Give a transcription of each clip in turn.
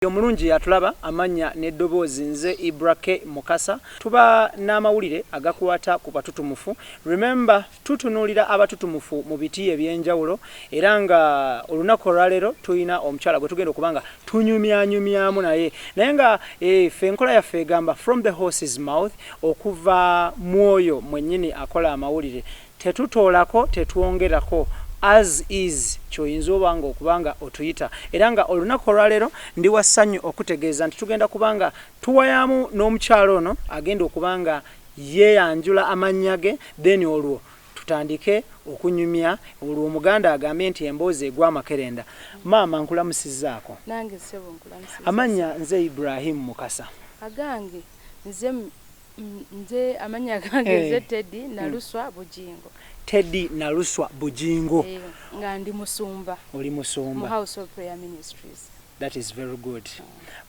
Omulungi yatulaba amanya n'eddoboozi nze Ibrake Mukasa tuba n'amawulire agakwata ku batutumufu. Remember tutunuulira abatutumufu mu biti ebyenjawulo era nga olunaku olwaleero tulina omukyala gwe tugenda okubanga tunyumyanyumyamu naye nga ffe enkola yaffe egamba from the horse's mouth, okuva mwoyo mwennyini akola amawulire, tetutoolako tetwongerako, as is kyoyinza obanga okubanga otuyita era nga olunaku olwaleero ndi wa ssanyu okutegeeza nti tugenda kubanga tuwayamu n'omukyalo ono agenda okubanga yeeyanjula amannya ge, then olwo tutandike okunyumya, olwo omuganda agambye nti emboozi egwa amakerenda. Maama nkulamusizzaako. Nange ssebo nkulamusizza. Amanya nze Ibrahim Mukasa. Agange nze amanya gange nze Teddy Naluswa Bujingo. Teddy Naluswa Bujingo. Nga ndi musumba. Oli musumba. Mu House of Prayer Ministries. That is very good.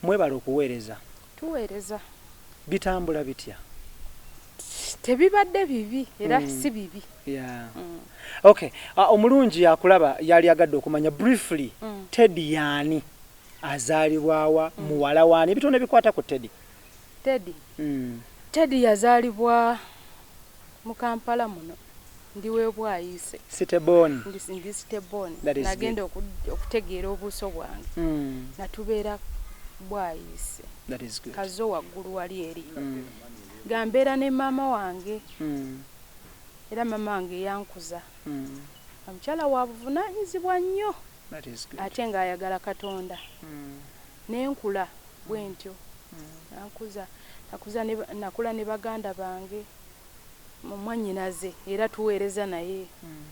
Mwebala okuweereza. Tuweereza. Bitambula bitya? Tebibadde bibi era si bibi. Yeah. Okay. Omulungi akulaba yali agadde okumanya briefly Teddy yaani azaalibwawa muwala waani ebitone bikwata ku Teddy. Teddy yazaalibwa mu Kampala muno. Ndiwe bwayise. Sitebon. Ndi Sitebon. Nagenda okutegeera obuuso bwange. Natubeera bwayise. That is good. Kazo waggulu wali eri. Gambeera ne mama wange. Era mama wange yankuza. Omukyala wa buvunaanyizibwa nnyo. That is good. Ate ng'ayagala Katonda. Nenkula bwentyo. Nakula ne baganda bange. Mumwanyinaze era tuweereza naye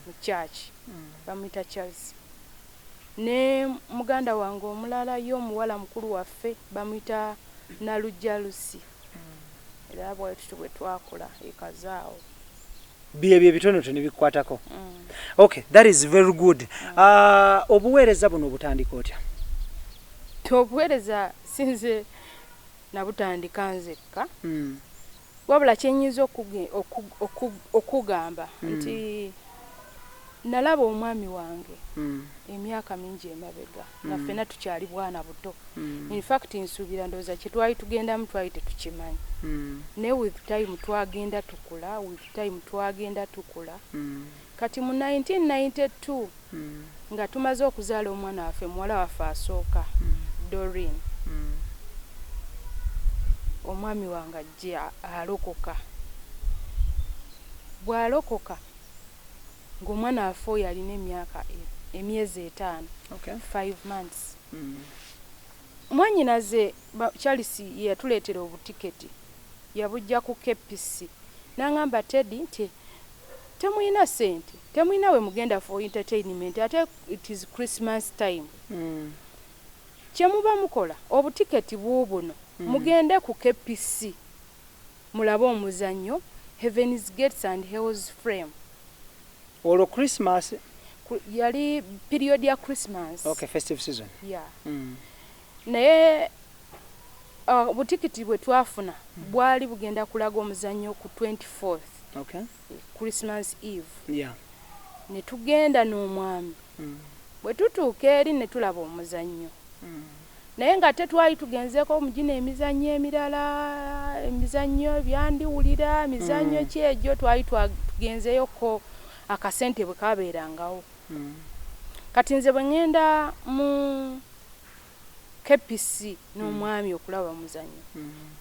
mu church bamwita Charles. Ne muganda wange omulala y'omuwala mukulu waffe bamwita Nalujalusi. Era bwetyo bwe twakola ekazaawo. Byebyo ebitonoto ne bikwatako. Okay, that is very good. Obuweereza buno obutandika otya? Obuweereza sinze nabutandika nzekka. Wabula kyenyiza okugamba nti nalaba omwami wange emyaka mingi emabega na ffena tukyali bwana buto. In fact nsuubira ndowooza kye twali tugendamu twali tetukimanyi. Ne with time twagenda tukula. Kati mu 1992 nga tumaze okuzaala omwana waffe muwala waffe asooka Doreen. Omwami wange ajja alokoka. Bw'alokoka ng'omwana waffe oyo alina emyezi 5. Okay. 5 months. Mwannyinaze Charles yatuleetera obutiketi yabujja ku KPC. N'angamba Teddy nti temulina ssente, temulina we mugenda for entertainment, ate it is Christmas time. Kye muba mukola obutiketi buubuno mugende ku KPC mulabe omuzannyo Heaven's Gates and Hell's Flame. Olwo Christmas yali period ya Christmas. Okay, festive season. Yeah. Naye butikiti bwe twafuna bwali bugenda kulaga omuzannyo ku 24th. Okay. Christmas Eve. Yeah. Ne tugenda n'omwami. Bwe tutuuka eri ne tulaba omuzannyo. Naye nga tetwali tugenzeeko omugina emizannyo emirala, emizannyo byandiwulira, emizannyo kyegyo twali tugenzeyoko akasente bwe kabeerangawo. Kati nze bwe ngenda mu KPC n'omwami okulaba omuzannyo.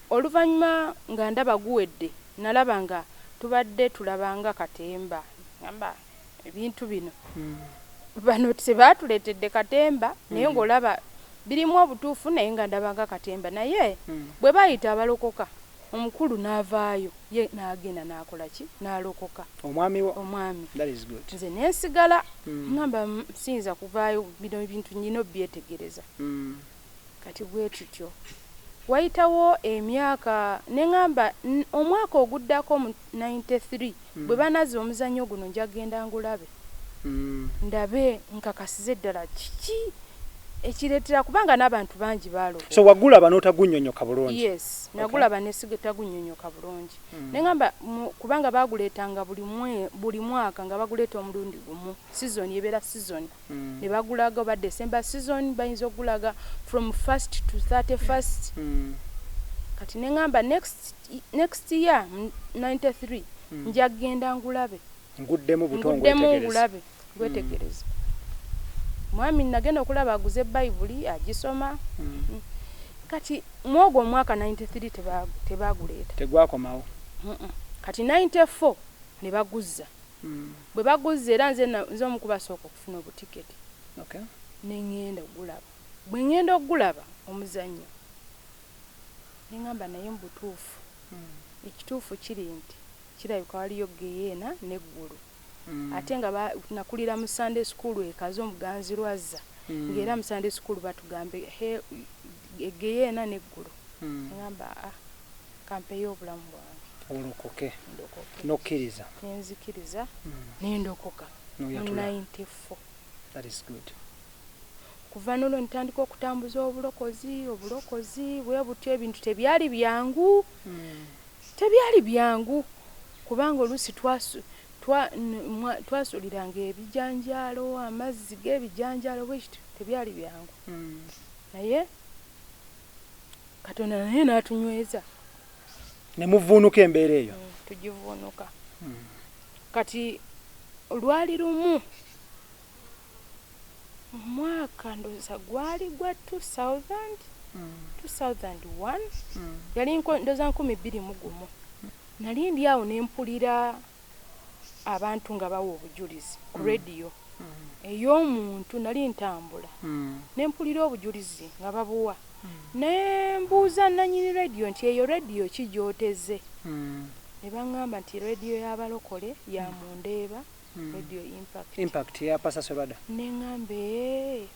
Oluvannyuma nga ndaba guwedde, nalaba nga tubadde tulabanga katemba. Ngamba ebintu bino. Bano tebaatuleetedde katemba naye ng'olaba birimu obutuufu naye nga ndabanga katemba naye bwe bayita abalokoka omukulu n'avaayo ye n'agenda n'akola ki n'alokoka omwami. That is good. Nze nensigala ngamba siyinza kuvaayo bino ebintu nyina obyetegereza. Kati bwe tutyo wayitawo emyaka neŋŋamba omwaka oguddako mu 93 bwe banaze omuzannyo guno njagenda ngulabe ndabe nkakasize ddala kiki ekireetera kubanga n'abantu bangi baalokola. So wagulaba n'otagunnyonnyoka bulungi? Yes, nagulaba nesigetagunnyonnyoka bulungi. Nengamba kubanga baguleetanga buli mwaka nga baguleeta omulundi gumu. Season ebeera season. Ne bagulaga oba December season bayinza okugulaga from 1st to 31st. Kati nengamba next year 93 nja kugenda ngulabe. Nguddemu buto ngwetegereza. Ngwetegereza. Mwami nagenda okulaba aguze Bible agisoma. Kati mwogo mwaka 93 tebaguleeta. Tegwakomawo. Kati 94 ne baguza. Bwe baguza era nze omukubasooka okufuna obutiketi. Okay. Nengenda ogulaba. Bwe ngenda ogulaba omuzannyo. Nengamba naye mbutuufu. Ekituufu kiri nti kirabika waliyo geyeena n'eggulu. Ate nga nakulira mu Sunday school ekaze omuganzi Lwaza. Ng'era mu Sunday school batugambe geyeena n'eggulu. Ngamba kampeyo obulamu bwange. Olokoke. Nokkiriza. Nenzikiriza. Nendokoka. 94. That is good. Kuva n'olwo ntandika okutambuza obulokozi bwe butyo ebintu tebyali byangu. Tebyali byangu kubanga oluusi twasuliranga ebijanjaalo amazzi g'ebijanjaalo bwekityo tebyali byangu. Naye Katonda naye n'atunyweza. Ne muvuunuka embeera eyo? Tugivuunuka. Kati olwali lumu mwaka ndoza gwali gwa 2001 yali ndoza 2021 nali ndi awo nempulira abantu nga bawa obujulizi ku radio ey'omuntu nali ntambula nempulira obujulizi nga babuwa nembuuza nanyini radio nti eyo radio kigyoteze ne baŋŋamba nti radio y'abalokole ya Mundeeba Radio Impact ya Pastor Sebada. Nengambe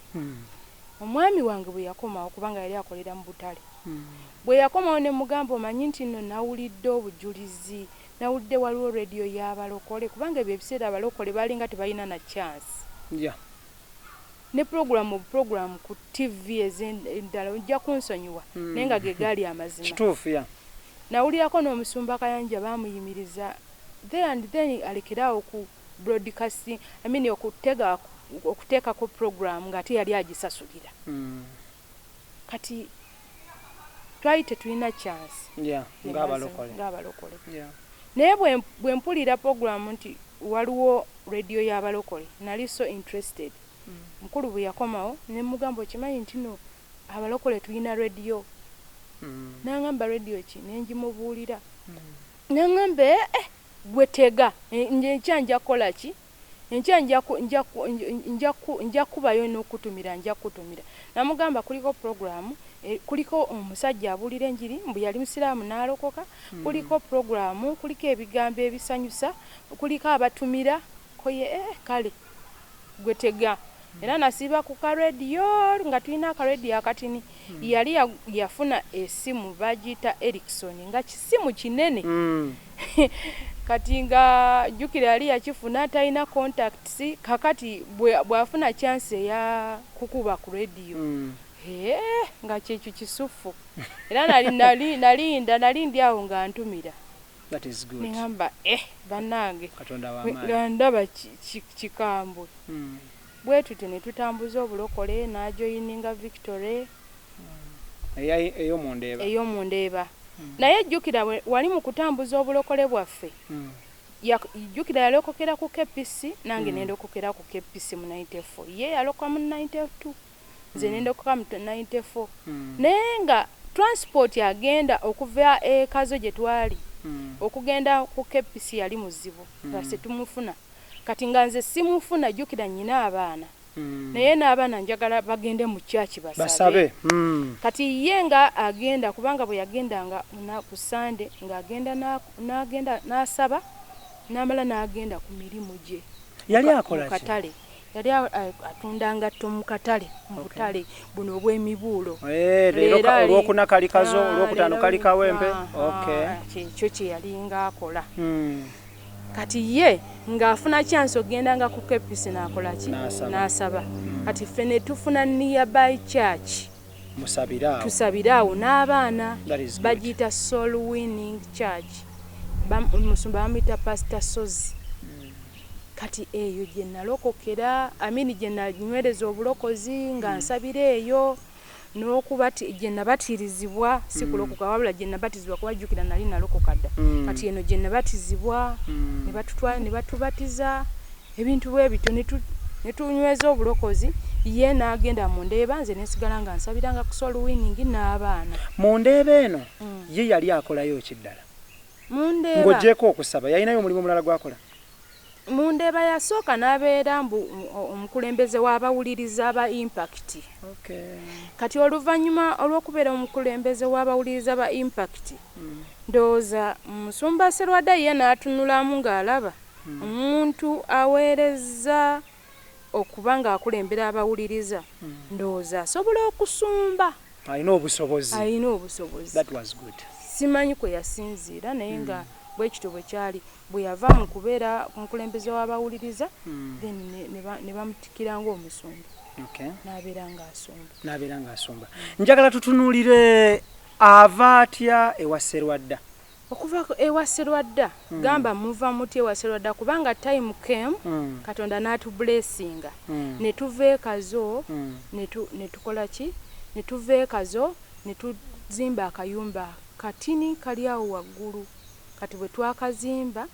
omwami wange bwe yakomawo kubanga yali akolera mu Butale. Bwe yakomawo ne mugamba omanyi nti nno nawulidde obujulizi nawulidde waliwo radio y'abalokole kubanga ebyo ebiseera abalokole balinga tebalina na chance. Yeah. Ne program ku TV ez'endala ojja kunsonyiwa naye nga ge gaali amazima. Kituufu ya. Nawulirako n'omusumba Kayanja bamuyimiriza there and then alekerawo ku broadcasting okuteekako program ng'ate yali agisasulira. Kati twali tetulina chance. Yeah, ng'abalokole. Yeah. Naye bwe mpulira program nti waliwo radio y'abalokole nali so interested. Mukulu bwe yakomawo ne mugamba okimanyi nti no abalokole tulina radio. Nangamba radio ki nenjimubuulira. Nangambe gwetega nja kola ki nja kubayo n'okutumira nja kutumira. Namugamba kuliko program kuliko omusajja abulira enjiri mbu yali musiraamu n'alokoka kuliko program kuliko ebigambo ebisanyusa kuliko abatumira koye kale gwetega. Era nasiba ku ka radio nga tulina ka radio akatini yali yafuna esimu bagita Ericsson nga kisimu kinene. Kati nga jukira yali yakifuna talina contacts kakati bwafuna chance ya kukuba ku radio. Nga kyekyo kisufu. Era nali ndi awo nga ntumira. That is good. Ningamba bannange Katonda w'amaanyi. Ngandaba kikambwe. Bwetu ne tutambuza obulokole n'ajoyininga Victory eyo Mundeeba. Naye jjukira wali mu kutambuza obulokole bwaffe. Jjukira yalokokera ku KPC nange nendokokera ku KPC mu 94. Ye yaloka mu 92. Nze nendokoka mu 94. Naye nga transport agenda okuva ekazo gye twali okugenda ku KPC yali muzibu. Base tumufuna. Kati nga nze simufuna jjukira nyina abaana. Naye n'abaana njagala bagende mu church basabe. Kati ye nga agenda kubanga bwe yagendanga ku Sunday ng'agenda n'agenda n'asaba n'amala n'agenda ku mirimu gye. Yali akola ki? Katale. Yali atundanga mu katale mu Butale buno obw'emibuulo. Leero olwokuna kali kazo olwokutaano kali kawempe. Okay. Ekyo kye yalinga akola. kati ye ng'afuna chance ogenda nga ku kepisi n'akola ki n'asaba kati ffe ne tufuna nearby church tusabira awo n'abaana bagiyita soul winning church omusumba bamuyita pastor Sozi kati eyo gye nalokokera gye nanywereza obulokozi nga nsabira eyo n'okuba gye nabatirizibwa si kulokoka wabula gye nabatizibwa kubajjukira nali nalokoka dda kati eno gye nabatizibwa ne batutwala ne batubatiza ebintu bwe bityo ne tunyweza obulokozi ye n'agenda mu Ndeeba nze nesigala nga nsabiranga ku soul winning n'abaana mu Ndeeba eno ye yali akolayo kiddala mu Ndeeba ng'ogyeko okusaba yalinayo omulimu omulala gw'akola mu Ndeeba yasooka n'abeera omukulembeze w'abawuliriza aba Impact. Kati oluvannyuma olw'okubeera omukulembeze w'abawuliriza ba Impact ndowooza Musumba Sserwadda ye n'atunulamu ng'alaba omuntu aweereza okuba ng'akulembera abawuliriza ndowooza asobola okusumba alina obusobozi simanyi kwe yasinziira naye nga bwekito bwe kyali bwe yava mu kubeera omukulembeze w'abawuliriza then ne bamutikira ng'omusumba n'abeera ng'asumba njagala tutunuulire ava atya ewa Sserwadda okuva ewa Sserwadda gamba muva muti ewa Sserwadda kubanga time came Katonda n'atublessinga ne tuva ekazo ne tukola ki ne tuva ekazo ne tuzimba akayumba katini kali awo waggulu kati bwe twakazimba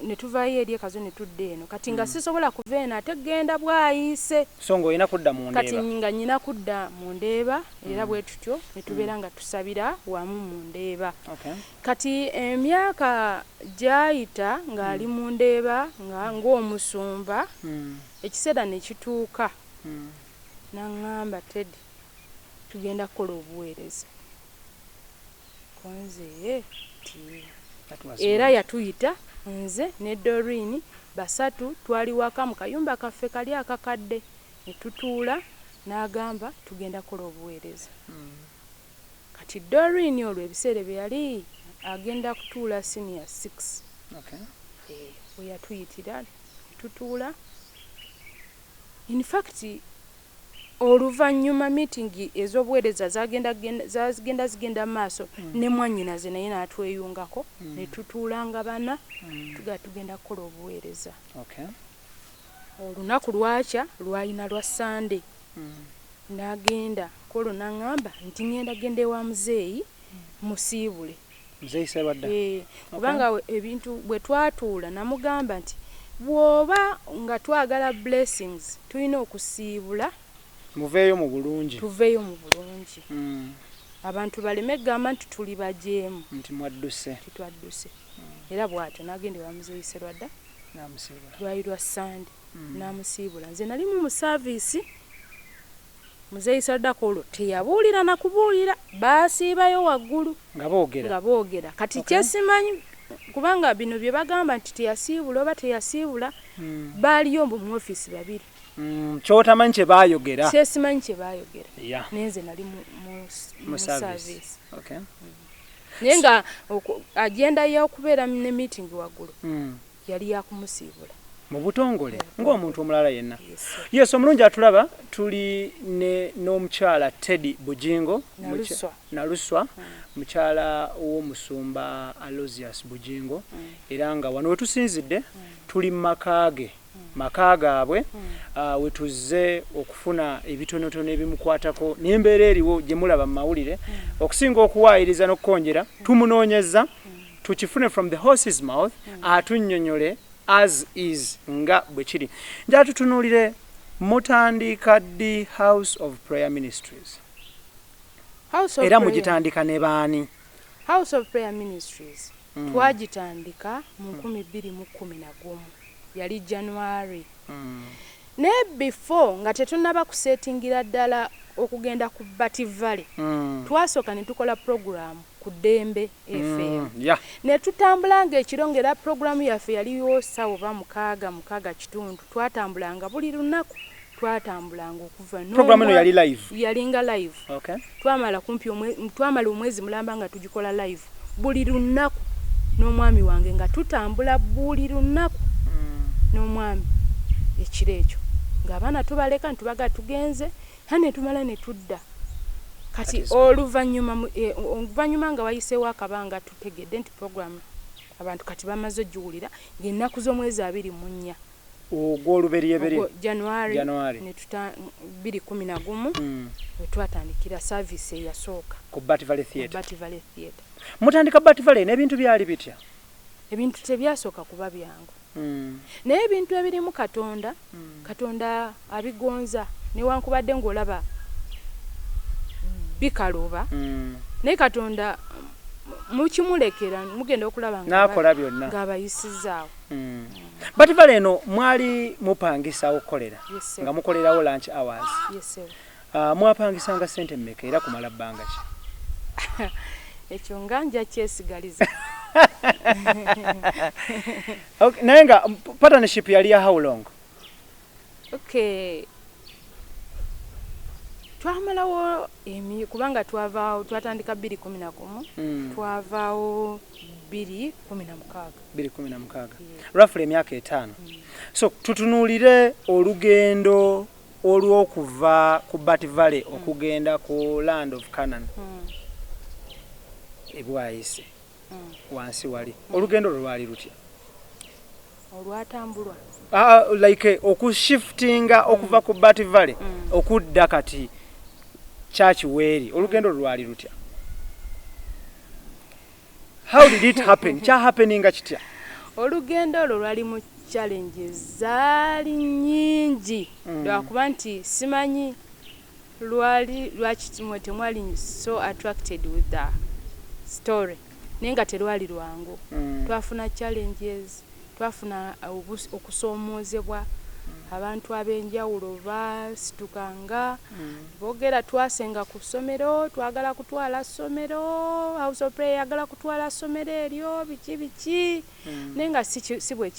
ne tuvaayo eri ekazo ne tudda eno kati nga sisobola kuva eno ate genda bwayise so ng'olina kudda mu Ndeeba kati nga nnyina kudda mu Ndeeba era bwe tutyo ne tubeera nga tusabira wamu mu Ndeeba kati emyaka gyayita ng'ali mu Ndeeba ng'omusumba ekiseera ne kituuka n'aŋŋamba Teddy tugenda kukola obuweereza konze era yatuyita nze ne Doreen basatu twali waka mu kayumba kaffe kali akakadde ne tutuula n'agamba tugenda kukola obuweereza kati Doreen olwo ebiseera bye yali agenda kutuula senior 6 we yatuyitira tutuula in fact oluvannyuma meeting ez'obuweereza zigenda maaso ne mwannyinaze naye n'atweyungako ne tutuulanga bana tugenda kukola obuweereza olunaku lwakya lwalina lwa Sunday n'agenda kwolwo n'aŋŋamba nti ngenda genda ewa muzeeyi musiibule muzeeyi Sserwadda kubanga ebintu bwe twatuula namugamba nti bw'oba nga twagala blessings tulina okusiibula muveeyo mu bulungi tuveeyo mu bulungi abantu baleme gamba nti tuli bajeemu nti mwadduse titwadduse era bw'atyo n'agenda ewa muzeeyi Sserwadda lwali lwa Sunday n'amusiibula nze nali mu saaviisi muzeeyi Sserwadda olwo teyabuulira na kubuulira baasiibayo waggulu nga boogera kati kyesimanyi kubanga bino bye bagamba nti teyasiibula oba teyasiibula baaliyo mu ofiisi babiri kyotamanyi kye baayogera kyesimanyi kye baayogera nenze nali mu service naye nga agenda y'okubeera ne meeting waggulu yali yakumusiibula mu butongole ng'omuntu omulala yenna yesu omulungi atulaba tuli n'omukyala Teddy Bujingo Naluswa mukyala w'omusumba Aloysius Bujingo era nga wano wetusinzidde tuli mu maka gaabwe wetuzze okufuna ebitonotono ebimukwatako n'embeera eriwo gye mulaba mu mawulire okusinga okuwaayiriza n'okukonjera tumunoonyeza tukifune from the horse's mouth atunnyonnyole as is nga bwe kiri njala tutunuulire mutandika ddi House of Prayer Ministries era mugitandika ne baani House of Prayer Ministries twagitandika mu 2011 yali January ne before nga tetunaba kusetingira ddala okugenda ku Bati Valley twasooka ne tukola program ku Dembe FM ne tutambulanga ekirongera program yaffe yaliyo sawa ba mukaaga kitundu twatambulanga buli lunaku twatambulanga okuva program eno yali live yalinga live twamala kumpi twamala omwezi mulamba nga tugikola live buli lunaku n'omwami wange nga tutambula buli lunaku n'omwami ekiro ekyo ng'abaana tubaleka ntubaga tugenze hane tumala ne tudda kati oluvannyuma nga wayiseewo akabanga tutegedde nti program abantu kati bamaze ogiwulira ng'ennaku z'omwezi 24 ogw'olubereberye January 2011 we twatandikira service eyasooka ku Bat Valley Theatre. Mutandika Bat Valley n'ebintu byali bitya? Ebintu tebyasooka kuba byangu naye ebintu ebirimu Katonda Katonda abigonza newankubadde ng'olaba bikaluba naye Katonda mukimulekera mugenda okulaba n'akola byonna ng'abayisizaawo. Bat Valley eno mwali mupangisa okukolera nga mukolerawo lunch hours. Mwapangisanga ssente mmeka era kumala bbanga ki? Ekyo nga nja kyesigaliza. Okay, naye nga partnership yali ya how long? Okay. Twamalawo kubanga twatandika 2011 twavaawo 2016. Roughly emyaka 5. So tutunuulire olugendo olw'okuva ku Bat Valley okugenda ku Land of Canaan. Ebwayise wansi wali olugendo lwali lutya? Olwatambulwa like okushiftinga okuva ku Bat Valley okudda kati church weri olugendo lwali lutya? How did it happen? Kya happeninga kitya? Olugendo olwo lwali mu challenges zaali nyingi lwakuba nti simanyi lwaki temwali so attracted with the story naye nga terwali lwangu. Twafuna challenges, twafuna okusoomoozebwa, abantu ab'enjawulo baasitukanga boogera twasenga ku ssomero twagala kutwala ssomero, house of prayer yagala kutwala ssomero eryo biki naye nga si bwe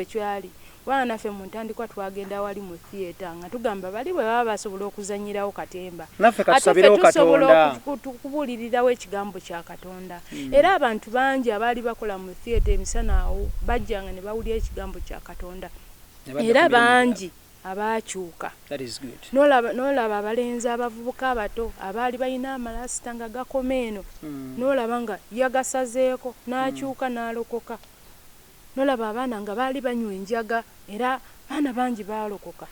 kyali. Wana naffe mu ntandikwa twagenda wali mu theatre nga tugamba bali bwe baba basobola okuzanyirawo katemba naffe katusabirewo Katonda kubuulirirawo ekigambo kya Katonda. Era abantu bangi abaali bakola mu theatre emisana awo bajjanga ne bawulira ekigambo kya Katonda era bangi abakyuka. N'olaba abalenzi abavubuka abato abaali balina amalasita nga gakoma eno n'olaba nga yagasazeeko n'akyuka n'alokoka. Nolaba abaana nga baali banywa enjaga era baana bangi baalokoka.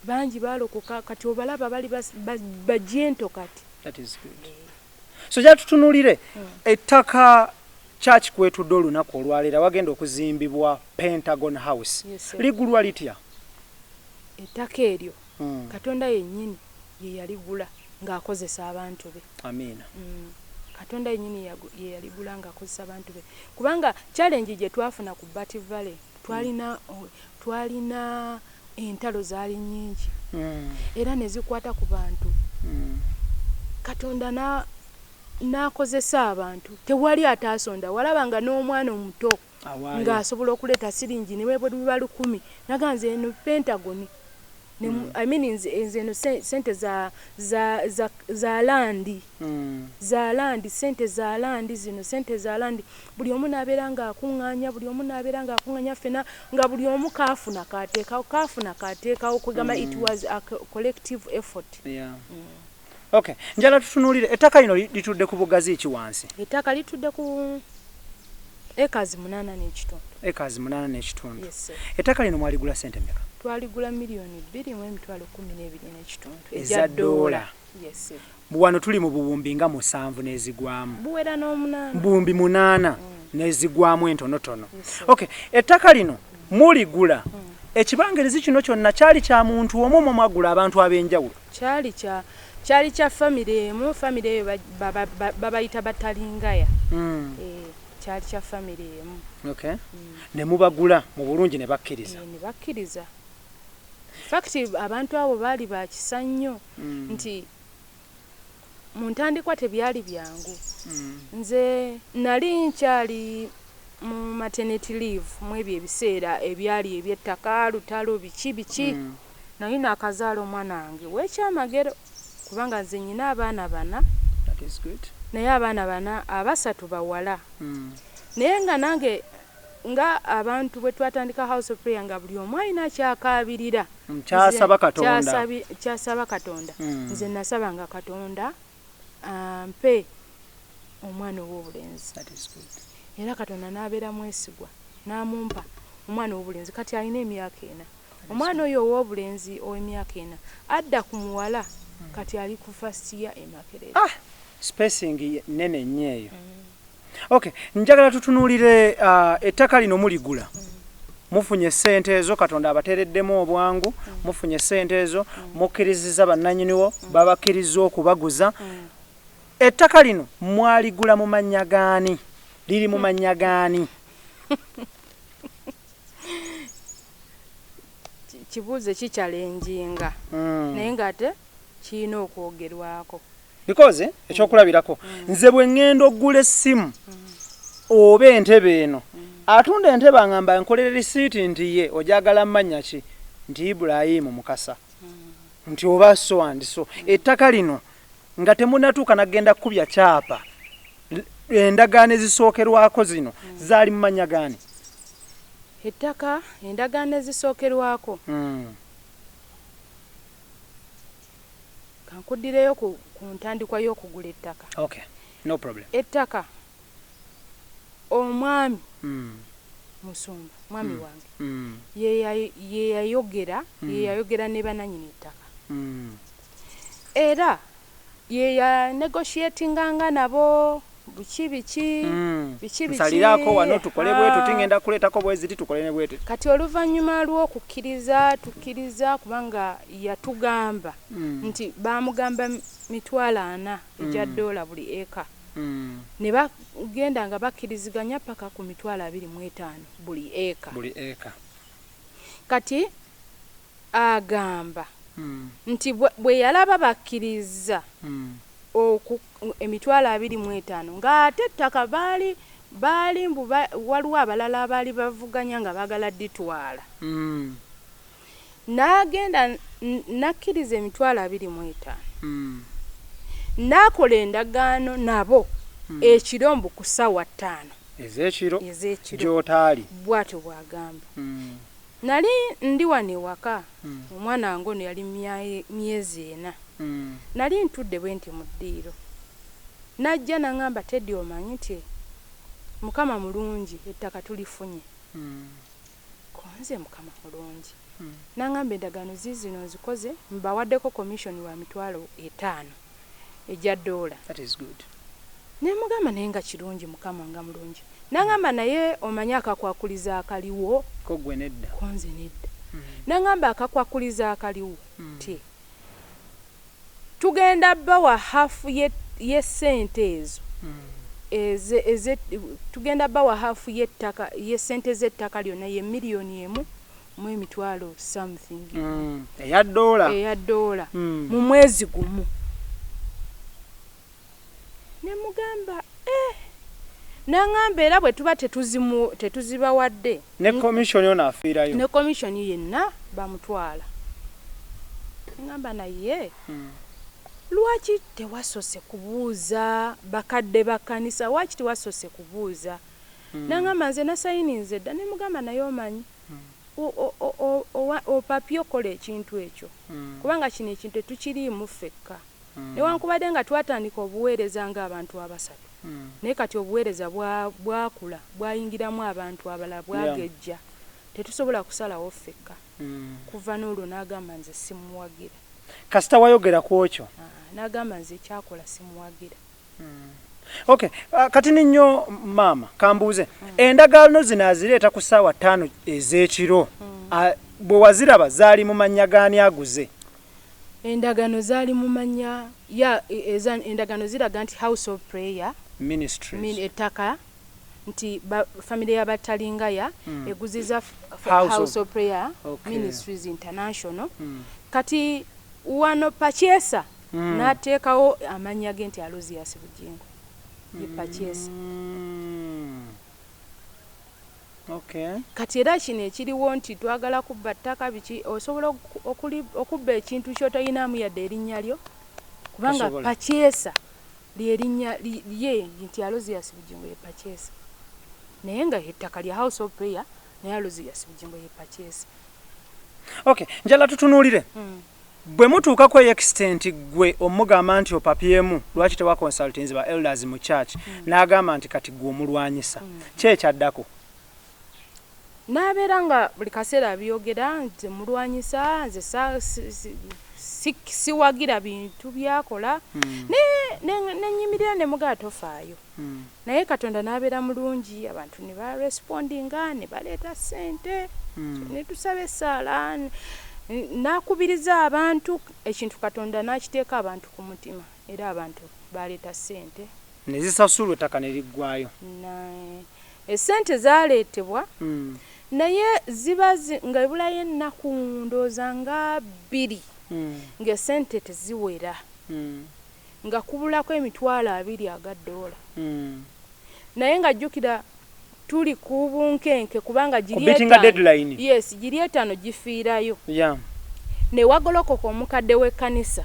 Bangi baalokoka kati obalaba bali bajento kati. So jatutunulire ettaka church kwetudde olunaku olwaleera wagenda okuzimbibwa Pentagon House. Ligulwa litya? Ettaka eryo Katonda yennyini ye yaligula ng'akozesa abantu be. Amiina. Katonda yennyini ye yaligula ng'akozesa abantu be kubanga challenge gye twafuna ku Bat Valley twalina entalo zaali nnyingi era ne zikwata ku bantu. Katonda n'akozesa abantu tewali ataasonda. Walabanga n'omwana omuto ng'asobola okuleeta siringi ne bwe biba 10 naganze eno Pentagon I mean eno sente za landi sente za landi zino sente za landi buli omu n'abeera ng'akuŋŋaanya ffena nga buli omu kaafuna kateekawo kugamba it was a collective effort. Okay, njala tutunuulire ettaka lino litudde ku bugazi ki wansi? Ettaka litudde ku acres 8.5. Yes. Ettaka lino mwaligula sente mmeka? Twaligula $2,12,2.5 eza dola. Yes. Wano tuli mu buwumbi nga 7 n'ezigwamu. Buwera n'omunana. Buwumbi 8 n'ezigwamu entonotono. Okay, ettaka lino muligula. Ekibangerezi kino kyonna kyali kya muntu omu mwagula abantu ab'enjawulo. Kyali kya family emu, family eyo babayita Batalingaya. Kyali kya family emu. Okay. Ne mubagula mu bulungi ne bakkiriza. Ne bakkiriza. Fact abantu abo baali bakisa nnyo nti mu ntandikwa tebyali byangu. Nze nali nkyali mu maternity leave mu ebyo ebiseera ebyali eby'ettaka lutalo biki naye n'akazaala omwana wange w'ekyamagero kubanga nze nnyina abaana 4. That is good. naye abaana bana abasatu bawala naye nga nange nga abantu bwe twatandika house of prayer nga buli omu alina kyakabirira kyasaba katonda nze nasabanga katonda mpe omwana ow'obulenzi era katonda n'abeera mwesigwa n'amumpa omwana ow'obulenzi kati alina emyaka 4 omwana oyo ow'obulenzi ow'emyaka 4 adda ku muwala kati ali ku first year Makerere. Spacing nene nnyo eyo. Okay, njagala tutunuulire ettaka lino muligula. Mufunye ssente ezo katonda abatereddemu obwangu, mufunye ssente ezo, mukkiriziza bannannyiniwo, babakkiriza okubaguza. Ettaka lino mwaligula mu mannya gaani? Liri mu mannya gaani? Kibuuzo kikyalenjinga naye ng'ate kirina okwogerwako. Because ekyokulabirako nze bwe ŋŋenda oggula essimu oba entebe eno atunda entebe aŋŋamba nkolere risiiti nti ye ojagala mannya ki nti Ibrahimu Mukasa nti oba so and so. Ettaka lino nga temunatuuka nagenda kkubya kyapa endagaano ezisookerwako zino zaali mu mannya gaani? Ettaka endagaano ezisookerwako kankuddireyo ku ntandikwa y'okugula ettaka. Okay, no problem. Ettaka omwami Musumba mwami wange ye yayogera ne bananyini ettaka era ye ya negotiatinganga nabo biki nsalirako wano tukole bwetu tingenda kuleetako bweziti tukole ne bwetu. Kati oluvannyuma lw'okukkiriza tukkiriza kubanga yatugamba nti bamugamba $40 egya dola buli eka ne bagenda nga bakkiriziganya paka ku $25 buli eka. Kati agamba nti bwe yalaba bakkiriza $25 ng'ate ettaka baali waliwo abalala abaali bavuganya nga bagala ditwala n'agenda nakkiriza $25 n'akola endagaano nabo ekiro mbu ku ssaawa 5 ez'ekiro gy'otaali bw'atyo bw'agamba. Nali ndi wano ewaka omwana wange ono yali myezi 4 nali ntudde bwe nti mu ddiiro najja n'aŋŋamba Teddy omanyi nti Mukama mulungi ettaka tulifunye. Konze Mukama mulungi n'aŋŋamba endagaano zino nzikoze mbawaddeko commission wa $5,000 egya dola. That is good. Ne mugamba naye nga kirungi Mukama nga mulungi n'aŋŋamba naye omanyi akakwakuliza akaliwo ko gwe nedda konze nedda n'aŋŋamba akakwakuliza akaliwo ti tugenda bawa hafu y'essente ezo tugenda bawa hafu y'ettaka y'essente z'ettaka lyonna ye $1,000,000 mu emitwalo something eya dola mu mwezi gumu. Ne mugamba n'aŋŋamba era bwe tuba tetuzibawadde ne commission yo naafiirayo ne commission yenna bamutwala. Ŋŋamba naye lwaki tewasose kubuuza bakadde bakkanisa lwaki tewasose kubuuza? N'aŋŋamba nze nasayininze dda. Ne mugamba naye omanyi opapye okola ekintu ekyo kubanga kino ekintu tetukiriimu ffekka newankubadde nga twatandika obuweereza ng'abantu abasatu naye kati obuweereza bwakula bwayingiramu abantu abalala bwagejja tetusobola kusalawo ffekka. Kuva n'olwo n'agamba nze simuwagira. Kasita wayogera ku okyo n'agamba nze ekyakola simuwagira. Okay, kati nnyo maama kambuuze endagaano zino azireeta ku ssaawa 5 ez'ekiro bwe waziraba zaali mu mannya gaani aguze? Endagaano zaali mu mannya endagaano ziraga nti House of Prayer Ministries ettaka nti family y'abatalingaya eguziza House of Prayer Ministries International. Kati wano Pakyesa n'ateekawo amannya ge nti Alozias Bugingo ye Pakyesa. Okay. Kati era kino ekiriwo nti twagala kubba ttaka biki osobola okubba ekintu ky'otalinamu yadde erinnya lyo kubanga Pakyesa lyerinnya lye nti Aloysius Bugingo ye purchase naye nga ettaka lya House of Prayer naye Aloysius Bugingo ye purchase. Okay, njala tutunuulire bwe mutuuka ku extent gwe omugamba nti opapyemu lwaki tewa consultants ba elders mu church n'agamba nti kati gwe omulwanyisa kyekyaddako n'abeera nga buli kaseera byogera nti mulwanyisa nze siwagira bintu byakola nenyimirira ne mugaa tofaayo naye Katonda n'abeera mulungi abantu ne barespondinga ne baleeta ssente ne tusaba essaala n'akubiriza abantu ekintu Katonda n'akiteeka abantu ku mutima era abantu baleeta ssente ne zisasulwa ettaka ne liggwayo essente zaaleetebwa naye ziba nga ebulayo ennaku ndooza nga 2 ng'essente teziwera nga kubulako $20 aga dola naye nga jjukira tuli ku bunkenke kubanga giri etaano gifiirayo ne wagolokoka omukadde w'ekkanisa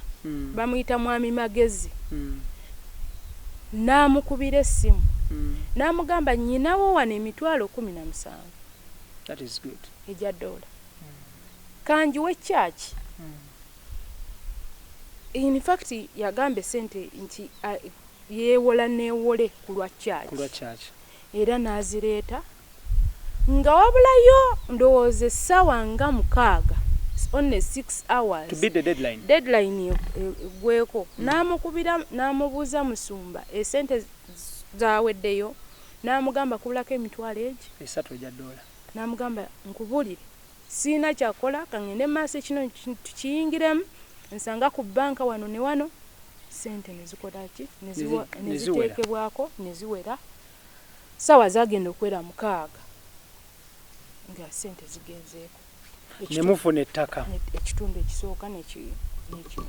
bamuyita Mwami Magezi n'amukubira essimu n'amugamba nnyinawo wano $17,000 that is good ejja dola kanjiwe church in fact yagamba sente nti yeewola neewole ku lwa church era n'azireeta nga wabulayo ndowooza essaawa nga 6 only 6 hours to beat the deadline gweko n'amukubira n'amubuuza musumba esente zaaweddeyo n'amugamba kubulako $3 ejja dola n'amugamba nkubulire siina kyakola kangende maaso kino tukiyingiremu nsanga ku banka wano ne wano sente nezikolaki neziteekebwako neziwera sawa zagenda okwera 6 nga sente zigenzeeko nemufuna ettaka ekitundu ekisooka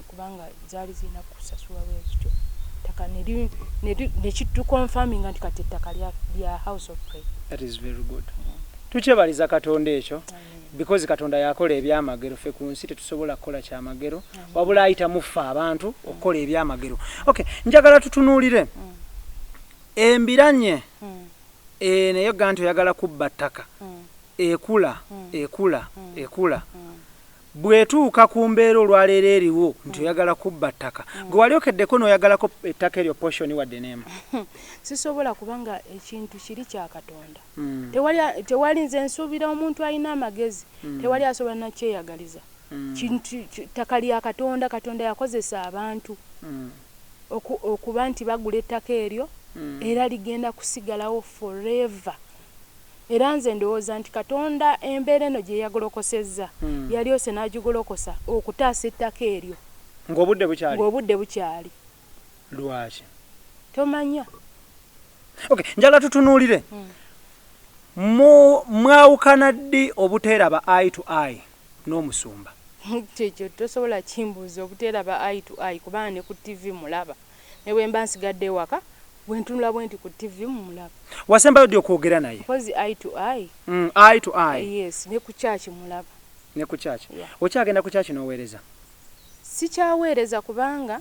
kubanga zaali zirina kusasulwa bwezityo ettaka nekitukonfaminga nti kati ettaka lya House of Prayer. That is very good. Tukyebaliza Katonda ekyo because Katonda yakola ebyamagero ffe ku nsi tetusobola kukola kyamagero wabula ayita mufa abantu okukola ebyamagero. Okay, njagala tutunuulire embiranye naye gantu oyagala kubba ttaka ekula bwetuuka ku mbeera olwaleero eriwo nti oyagala kubba ttaka gwe wali okeddeko n'oyagalako ettaka eryo portion wadde neema sisobola kubanga ekintu kiri kya Katonda tewali nze nsuubira omuntu alina amagezi tewali asobola nakyeyagaliza kintu ttaka lya Katonda. Katonda yakozesa abantu okuba nti bagula ettaka eryo era ligenda kusigalawo forever. Era nze ndowooza nti Katonda embeera eno gye yagolokosezza yalyose n'agigolokosa okutaasa ettaka eryo ng'obudde bukyali. Lwaki? Tomanya. Okay, njala tutunuulire mwawukana ddi obuteeraba eye to eye n'omusumba? Kyekyo tosobola kimbuuza obuteeraba eye to eye kubanga ne ku TV mulaba ne bwe mba nsigadde ewaka bwentunula bwenti ku TV mulaba. Wasembayo ddi okwogera naye? Because eye to eye. Eye to eye. Yes, ne ku church mulaba. Ne ku church. Yeah. Okyagenda ku church n'oweereza? Sikyaweereza kubanga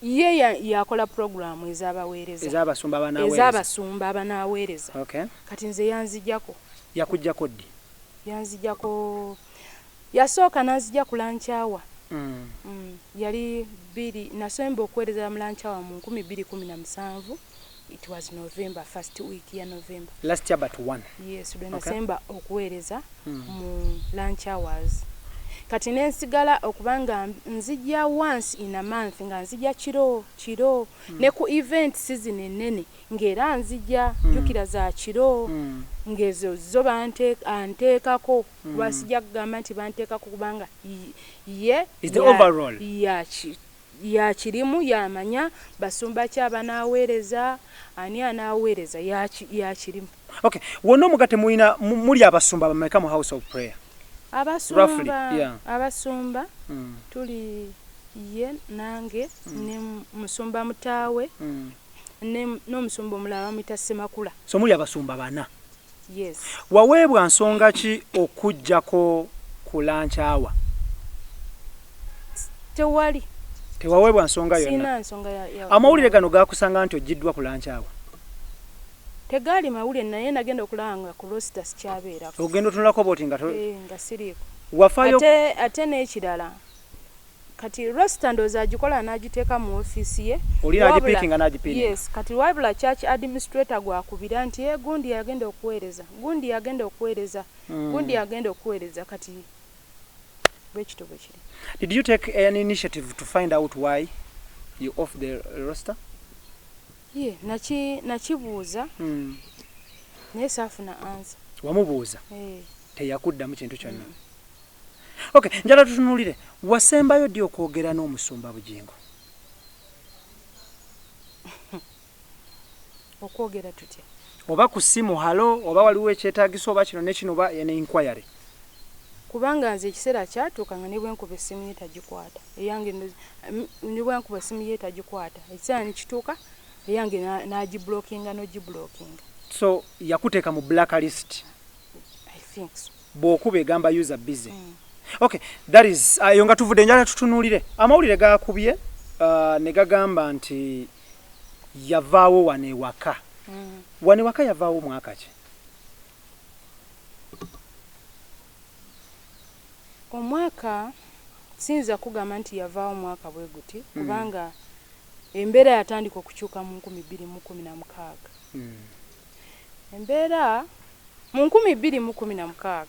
ye yakola programu ez'abaweereza. Ez'abasumba abanaaweereza. Okay. Kati nze yanzijjako. Yakujjako ddi? Yanzijjako yasooka n'anzijja ku lunch hour. Yali 2 nasemba okuweereza mu lunch hour mu 2017. It was November, first week ya November. Last year but one. Yes, when nasemba okuweereza mu lunch hours. Kati nensigala okubanga nzijja once in a month nga nzijja kiro ne ku event season enene ngera nzijja jukira za kiro ngezo zo anteekako basijja kugamba nti banteekako kubanga ye is the overall ya kirimu yamanya basumba ky'abanaaweereza ani anaaweereza ya kirimu. Okay, wonna omugate muli abasumba bameka mu House of Prayer? Abasumba tuli ye nange ne musumba mutaawe n'omusumba omulala bamuyita Semakula. So muli abasumba 4? Yes. Waweebwa nsonga ki okujjako ku lunch hour? Tewali. Tewaweebwa nsonga yonna. Sina nsonga ya. Amawulire gano gakusanga nti ogiddwa ku lanchi awo. Tegali mawulire naye nagenda okulanga ku roster sikyabeera. Ogenda otunulako boti nga nga siriiko. Wafayo ate n'ekirala. Kati roster ndooza agikola n'agiteeka mu ofiisi ye. Oli n'agipiikinga n'agipiikinga. Yes, kati wabula church administrator gwakubira nti gundi yagenda okuweereza. Gundi yagenda okuweereza kati bwekito bwe kiri. Did you take any initiative to find out why you off the roster? Yeah, nakibuuza. Naye saafuna answer. Wamubuuza? Teyakuddamu kintu kyonna. Okay, njala tutunulire. Wasembayo ddi okwogera n'omusumba Bugingo? Okwogera tutya? Oba ku ssimu halo, oba waliwo ekyetaagisa oba kino ne kino oba ne inquiry? Kubanga nze ekiseera kyatuuka nga ne bwenkuba essimu ye tagikwata. Eyange ne bwenkuba essimu ye tagikwata. Ekiseera ne kituuka eyange n'agiblockinga n'ogiblockinga. So yakuteeka mu blacklist? I think so. Bw'okuba egamba user busy. Okay, that is yonga tuvudde njala tutunulire. Amawulire gakubye ne gagamba nti yavaawo wane waka. Wane waka yavaawo mwaka ki? Omwaka sinza kugamba nti yavaawo mwaka bwe guti kubanga embeera yatandika okukyuka mu 2016. Embeera mu 2016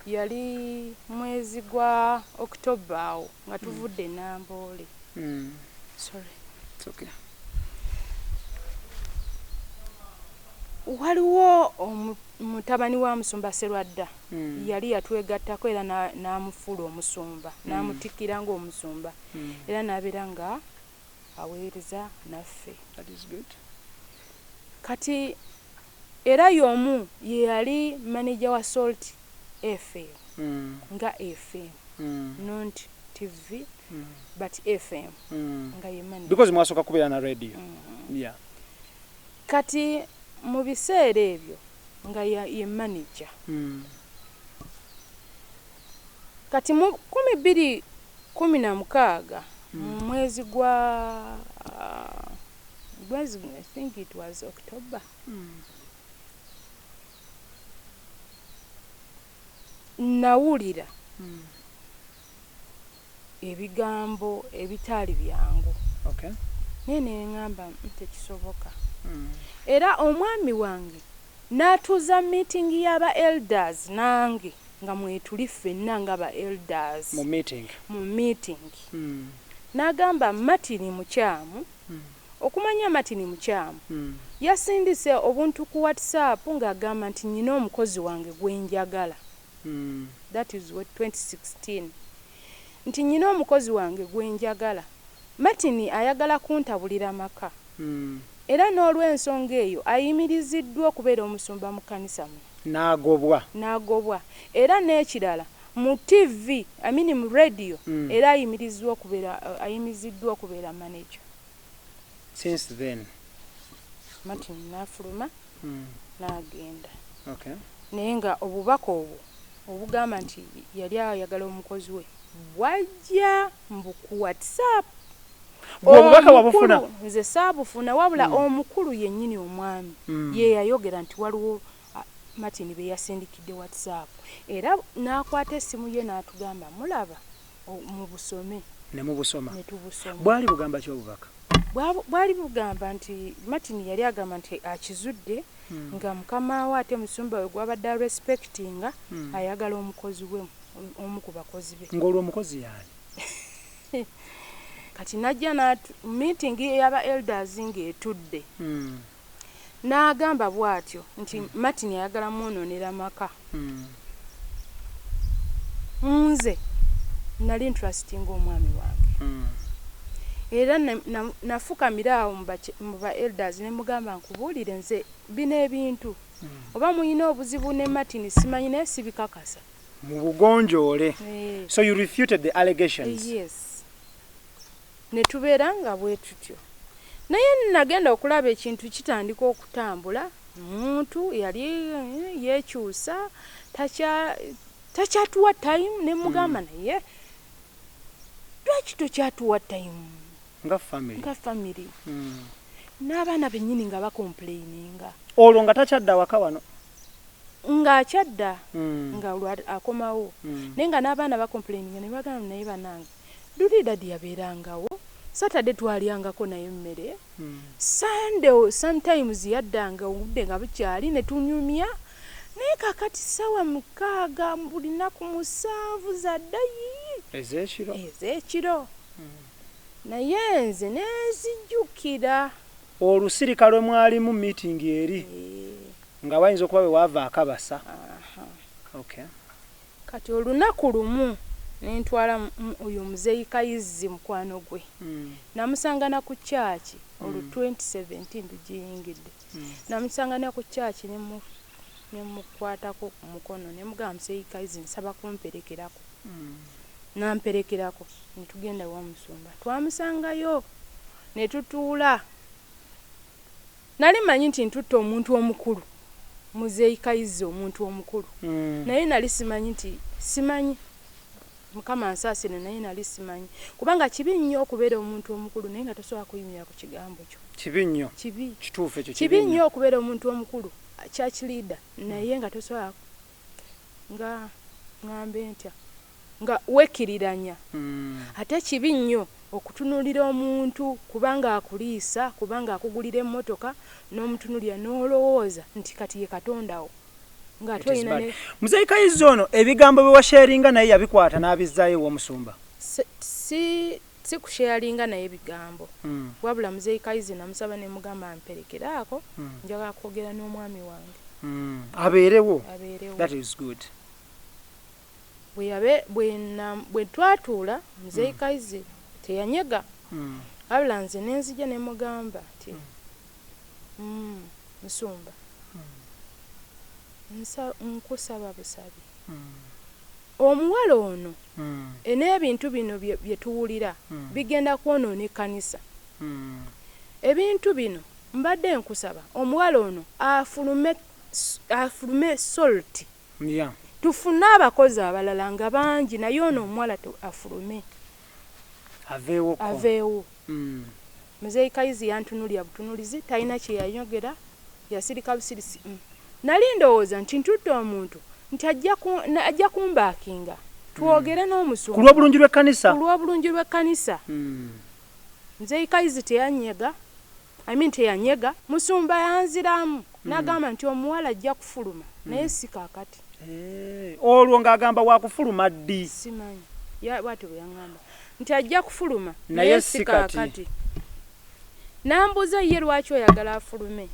yali mwezi gwa October awo nga tuvudde Namboole. Sorry. It's okay. Waliwo mutabani wa Musumba Serwadda yali yatwegattako era n'amufuula omusumba n'amutikira ng'omusumba era n'abeera nga aweereza naffe. That is good. Kati era y'omu ye yali manager wa Salt FM nga FM not TV but FM nga ye manager because mwasoka kubeera na radio. Yeah. Kati mu biseera ebyo nga ye manager. Kati mu 2016 mwezi gwa I think it was October. Nawulira ebigambo ebitali byangu. Okay. Nene ngamba tekisoboka. Era omwami wange n'atuuza meeting y'aba elders nange nga mwetuli ffenna ng'aba elders mu meeting. N'agamba Martin mukyamu. Okumanya Martin mukyamu yasindise obuntu ku WhatsApp ng'agamba nti nyina omukozi wange gwe njagala. That is what 2016. Nti nyina omukozi wange gwe njagala. Martin ayagala kuntabulira maka. Era n'olw'ensonga eyo ayimiriziddwa okubeera omusumba mu kanisa mu. N'agobwa. Era n'ekirala mu TV, mu radio, era ayimiriziddwa okubeera manager. Since then. Martin n'afuluma n'agenda. Okay. Naye nga obubaka obwo obugamba nti yali ayagala omukozi we bwajja mbuku WhatsApp. Obubaka wabufuna? Nze saabufuna wabula omukulu yennyini omwami ye yayogera nti waliwo Martin be yasindikidde WhatsApp era n'akwata essimu ye n'atugamba mulaba mu busome. Ne mu busoma. Ne tubusoma. Bwali bugamba ki obubaka? Bwali bugamba nti Martin yali agamba nti akizudde nga mukama we ate musumba we gwabadde respectinga ayagala omukozi we omu ku bakozi be. Ng'olwo omukozi yaani? Kati najja meeting y'aba elders ng'etudde. N'agamba bw'atyo nti Martin ayagala mwonoonera maka. Nze nali interesting omwami wange. Era nafukamira awo mu ba elders ne mugamba nkubuulire nze bino ebintu. Oba muyina obuzibu ne Martin simanyi naye sibikakasa. Mu bugonjoole. So you refuted the allegations? Yes. Ne tubeera nga bwe tutyo. Naye nagenda okulaba ekintu kitandika okutambula. Omuntu yali yeekyusa takyatuwa time ne mugamba naye lwaki tokyatuwa time? nga family n'abaana bennyini nga bakomplaininga olwo nga takyadda waka wano ng'akyadda nga akomawo naye nga n'abaana bakomplaininga ne bagamba naye banange luli dadi yabeerangawo Saturday twalyangako naye emmere Sunday sometimes yaddanga obudde nga bukyali ne tunyumya naye kakati sawa 6 buli nnaku 7 za ddayi ez'ekiro naye nze nezijjukira olusirika lwe mwalimu meeting eri nga wayinza okuba bwe wava akabasa okay. Kati olunaku lumu nentwala oyo muzeyi Kayizi mukwano gwe namusangana ku church olu 2017 lugiyingidde namusangana ku church nemukwatako ku mukono nemugamba muzeyi Kayizi nsaba kumperekerako namperekerako netugenda wa Musumba twamusangayo netutuula nali manyi nti ntutta omuntu omukulu muzeyi Kayizi omuntu omukulu naye nali simanyi Mukama nsaasire naye nali simanyi kubanga kibi nnyo okubeera omuntu omukulu naye nga tosobola kuyimirira ku kigambo kyo kituufu ekyo kibi nnyo okubeera omuntu omukulu church leader naye nga tosobola nga ngambe ntya nga wekiriranya ate kibi nnyo okutunulira omuntu kubanga akuliisa kubanga akugulira emmotoka n'omutunulira n'olowooza nti kati ye Katondawo nga toyina ne muzeyi Kayizi ono ebigambo bye washaringa naye yabikwata n'abizzaayo w'Omusumba si kusharinga naye bigambo wabula muzeyi Kayizi namusaba ne mugamba amperekeraako njagala kwogera n'omwami wange abeerewo that is good bwe twatuula muzeyi Kayizi teyanyega wabula nze nenzija ne mugamba nti Musumba nkusaba busabi omuwala ono n'ebintu bino bye tuwulira bigenda kwonoona ekkanisa ebintu bino mbadde nkusaba omuwala ono afulume salt tufune abakozi abalala nga bangi naye ono omuwala afulume aveewo muzeyi Kayizi yantunulya butunulizi talina kye yanyogera yasirika busirisi nali ndowooza nti ntudde omuntu nti ajja kumbaakinga twogere n'Omusumba ku lw'obulungi lw'ekkanisa muzeyi Kayizi teyanyega teyanyega Musumba yanziramu n'agamba nti omuwala ajja kufuluma naye si kaakati olwo ng'agamba wakufuluma ddi simanyi bw'atyo bwe yaŋŋamba nti ajja kufuluma naye si kaakati nambuuza ye lwaki oyagala afulume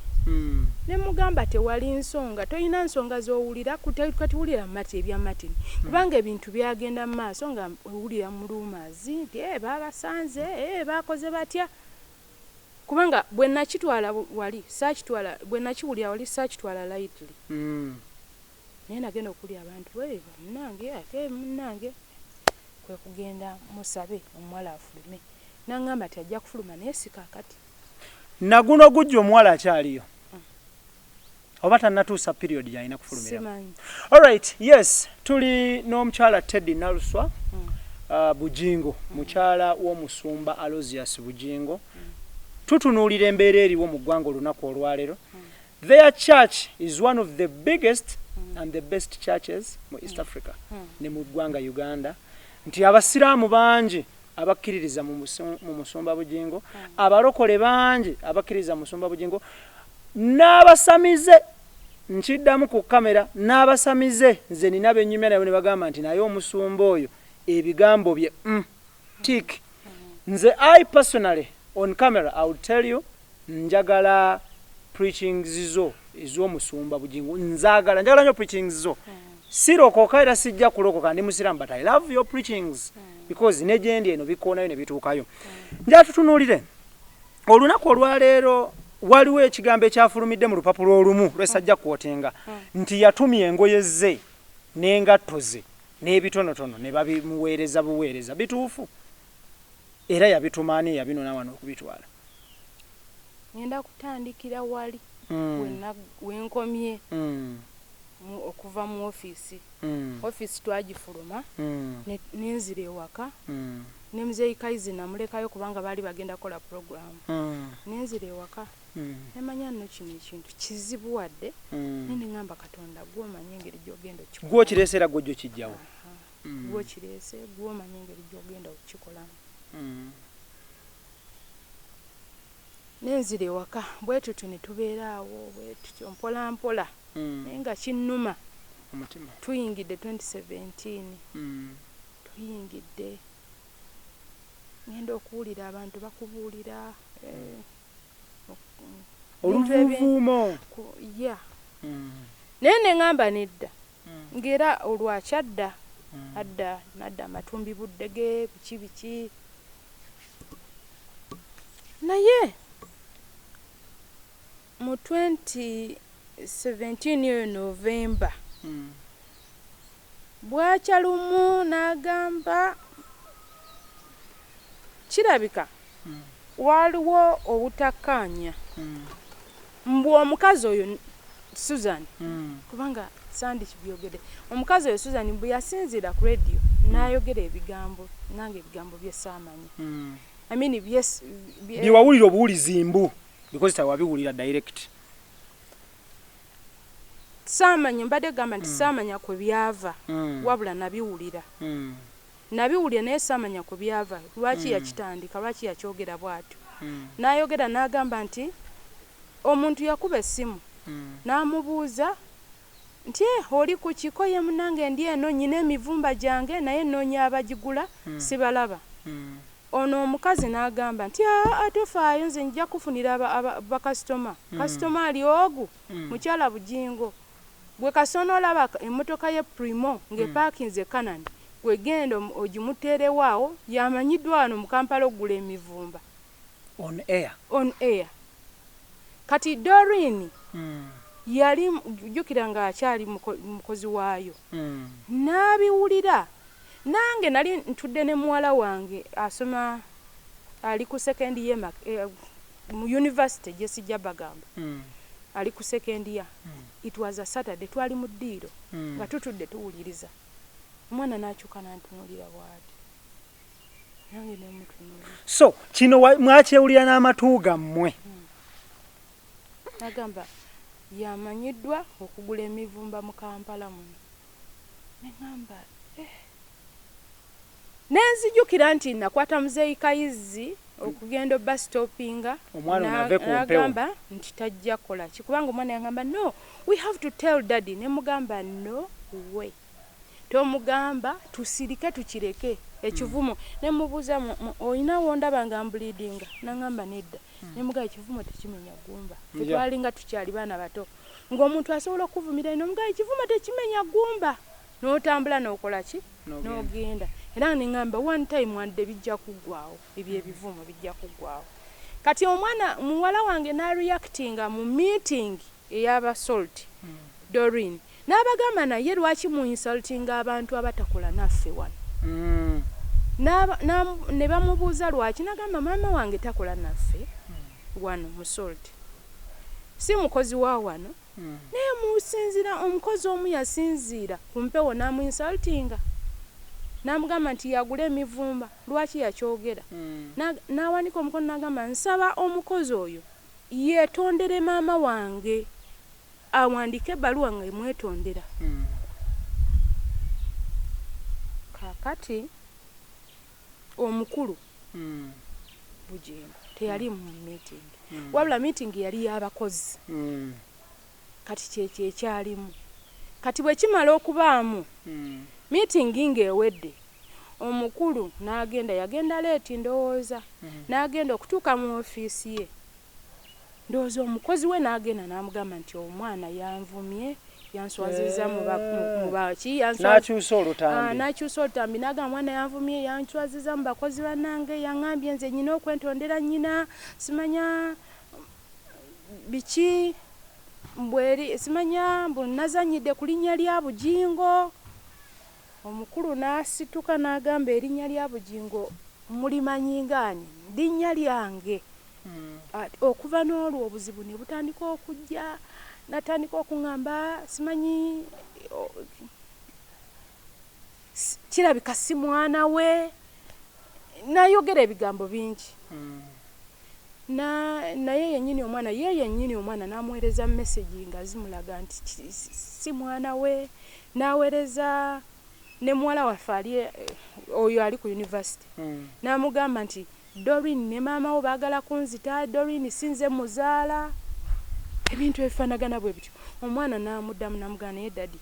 ne mugamba tewali nsonga toyina nsonga z'owulira kati wulira mati ebyamatini kubanga ebintu byagenda mu maaso nga owulira mu rumazi nti baabasanze baakoze batya kubanga bwe nakitwala wali bwe nakiwulira wali saakitwala lightly naye nagenda okulya abantu munnange kwe kugenda musabe omuwala afulume n'aŋŋamba nti ajja kufuluma naye si kaakati naguno gujja omuwala akyaliyo oba tannatuusa period yalina kufulumira alright yes tuli n'omukyala Teddy Naluswa Bujingo mukyala w'Omusumba Aloysius Bujingo tutunuulira embeera eriwo mu ggwanga olunaku olwaleero their church is one of the biggest and the best churches mu East Africa ne mu ggwanga Uganda nti abasiraamu bangi abakkiririza mu Musumba Bujingo abalokole bangi abakkiririza mu Musumba Bujingo n'abasamize nkiddamu ku kamera n'abasamize nze nina bennyumya naye ne bagamba nti naye Omusumba oyo ebigambo bye tik nze I personally on camera I would tell you njagala preaching zizo ez'Omusumba Bujingo njagala nnyo preaching zizo sirokoka era sijja kulokoka ndi musiramu but I love your preachings because nejendi eno bikoonayo ne bituukayo njala tutunuulire olunaku olwaleero waliwo ekigambo ekyafulumidde mu lupapula olumu lwesajja kwotenga nti yatumya engoye ze n'engatto ze n'ebitonotono ne babimuweereza buweereza bituufu era yabitumaani yabinona wano okubitwala ngenda kutandikira wali wenkomye okuva mu ofiisi twagifuluma nenzira ewaka ne muzeeyi Kaizi namulekayo kubanga baali bagenda kola program nenzira ewaka nemanya nno kino ekintu kizibu wadde nene ngamba Katonda gw'omanya engeri gy'ogenda okikola gw'okireesera gwe kijjawo gw'okireese gw'omanya engeri gy'ogenda okukikolamu nenzira ewaka bwe tutyo ne tubeera awo bwe tutyo mpola mpola naye nga kinnuma omutima tuyingidde 2017 tuyingidde ngenda okuwulira abantu bakubuulira oluvuuvuumo ya naye ne ngamba nedda ng'era olwakyadda nadda amatumbi buddege biki naye mu 2017 eyo November bwakya lumu n'agamba kirabika waliwo obutakkaanya mbu omukazi oyo Susan kubanga Sandi kibyogedde omukazi oyo Susan bwe yasinzira ku radio n'ayogera ebigambo nange ebigambo bye saamanya I mean byewawulira obuwulizi mbu because tawabiwulira direct saamanya mbadde gamba nti saamanya kwe byava wabula nabiwulira naye saamanya kwe byava lwaki yakitandika lwaki yakyogera bw'atyo n'ayogera n'agamba nti omuntu yakuba essimu n'amubuuza nti oli ku kiko ye munange ndi eno nyina emivumba gyange naye nnoonya abagigula sibalaba ono omukazi n'agamba nti atofaayo nze njja kufunira bakasitoma kasitoma ali ogu mukyala Bujingo gwe kasona olaba emmotoka ye Primo ng'epaakinze Canaan gwe genda ogimuteerewaawo yamanyiddwa wano mu Kampala okugula emivumba on air kati Doreen yali jjukira nga akyali mukozi waayo n'abiwulira nange nali ntudde ne muwala wange asoma ali ku second year mu university Jesija Bagamba ali ku second year it was a Saturday twali mu ddiiro nga tutudde tuwuliriza omwana n'akyuka n'antunuulira bw'ati nange ne mutunuulira so kino mwakyewulira n'amatu gammwe agamba yamanyiddwa okugula emivumba mu Kampala muno neŋŋamba nenzijukira nti nakwata muzeeyi Kayizi okugenda bus stoppinga n'agamba nti tajja kola kubanga omwana yagamba no we have to tell daddy ne mugamba no way tomugamba tusirike tukireke ekivumo ne mubuuza oyina wondaba nga mbleedinga n'agamba nedda ne mugamba ekivumo tekimenya gumba tetwalinga tukyali baana bato ng'omuntu asobola okuvumira ino mugamba ekivumo tekimenya gumba n'otambula n'okola ki n'ogenda era ningamba one time wadde bijja kuggwawo ebyo ebivumo bijja kuggwawo kati omwana muwala wange n'areactinga mu meeting ey'abasalt Doreen n'abagamba naye lwaki mu insultinga abantu abatakola naffe wano ne bamubuuza lwaki n'agamba maama wange takola naffe wano mu salt si mukozi wa wano naye musinzira omukozi omu yasinziira ku mpewo n'amu insultinga n'amugamba nti yagula emivumba lwaki yakyogera n'awanika omukono n'agamba nsaba omukozi oyo yeetondere maama wange awandike ebbaluwa nga emwetondera kakati omukulu Bujingo teyali mu meeting wabula meeting yali y'abakozi kati kyekyo ekyalimu kati bwe kimala okubaamu meeting ng'ewedde omukulu yagenda leeti ndowooza n'agenda okutuuka mu ofiisi ye ndowooza omukozi we n'agenda n'amugamba nti omwana yanvumye yanswaziza mu baki n'akyusa olutambi n'agamba mwana yanvumye yanswaziza mu bakozi bannange yaŋŋambye nze nyina okwentondera nnyina simanya biki mbweri simanya mbu nazanyidde ku linnya lya Bujingo omukulu n'asituka n'agamba erinnya lya Bujingo mulimanyingaani linnya lyange okuva n'olwo obuzibu ne butandika okujja natandika okuŋŋamba simanyi kirabika si mwana we nayogera ebigambo bingi naye yennyini omwana n'amuweereza message nga zimulaga nti si mwana we, n'aweereza ne muwala waffe oyo ali ku university n'amugamba nti Doreen ne maama wo baagala kunzita, Doreen sinze muzaala, ebintu ebifaanagana bwe bityo. Omwana n'amuddamu n'amugamba naye dadi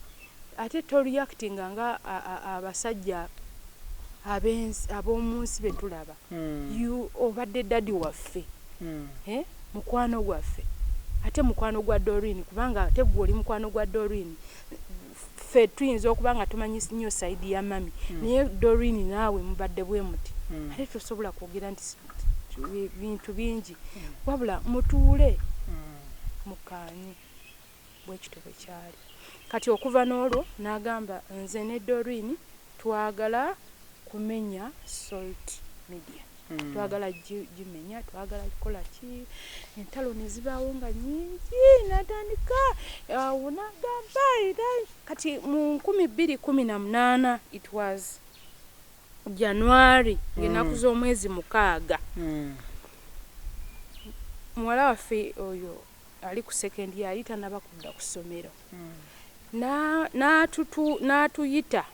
ate toreactinga nga abasajja ab'omu nsi be tulaba. Obadde dadi waffe, mukwano gwaffe, ate mukwano gwa Doreen, kubanga ate gwe oli mukwano gwa Doreen. Ffe tuyinza okuba nga tumanyi nnyo sayidi ya mami, naye Doreen naawe mubadde bwe muti. Ate tosobola kwogera nti bintu bingi, wabula mutuule mukaanye. Bwekityo bwe kyali. Kati okuva n'olwo n'agamba nze ne Doreen twagala kumenya Salt Media. Twagala gimenya, twagala kukola ki, entalo ne zibaawo nga nyingi, natandika awo n'agamba kati mu 2018 it was January ng'ennaku z'omwezi 6 muwala waffe oyo ali ku second year ali tanaba kudda ku ssomero n'atuyita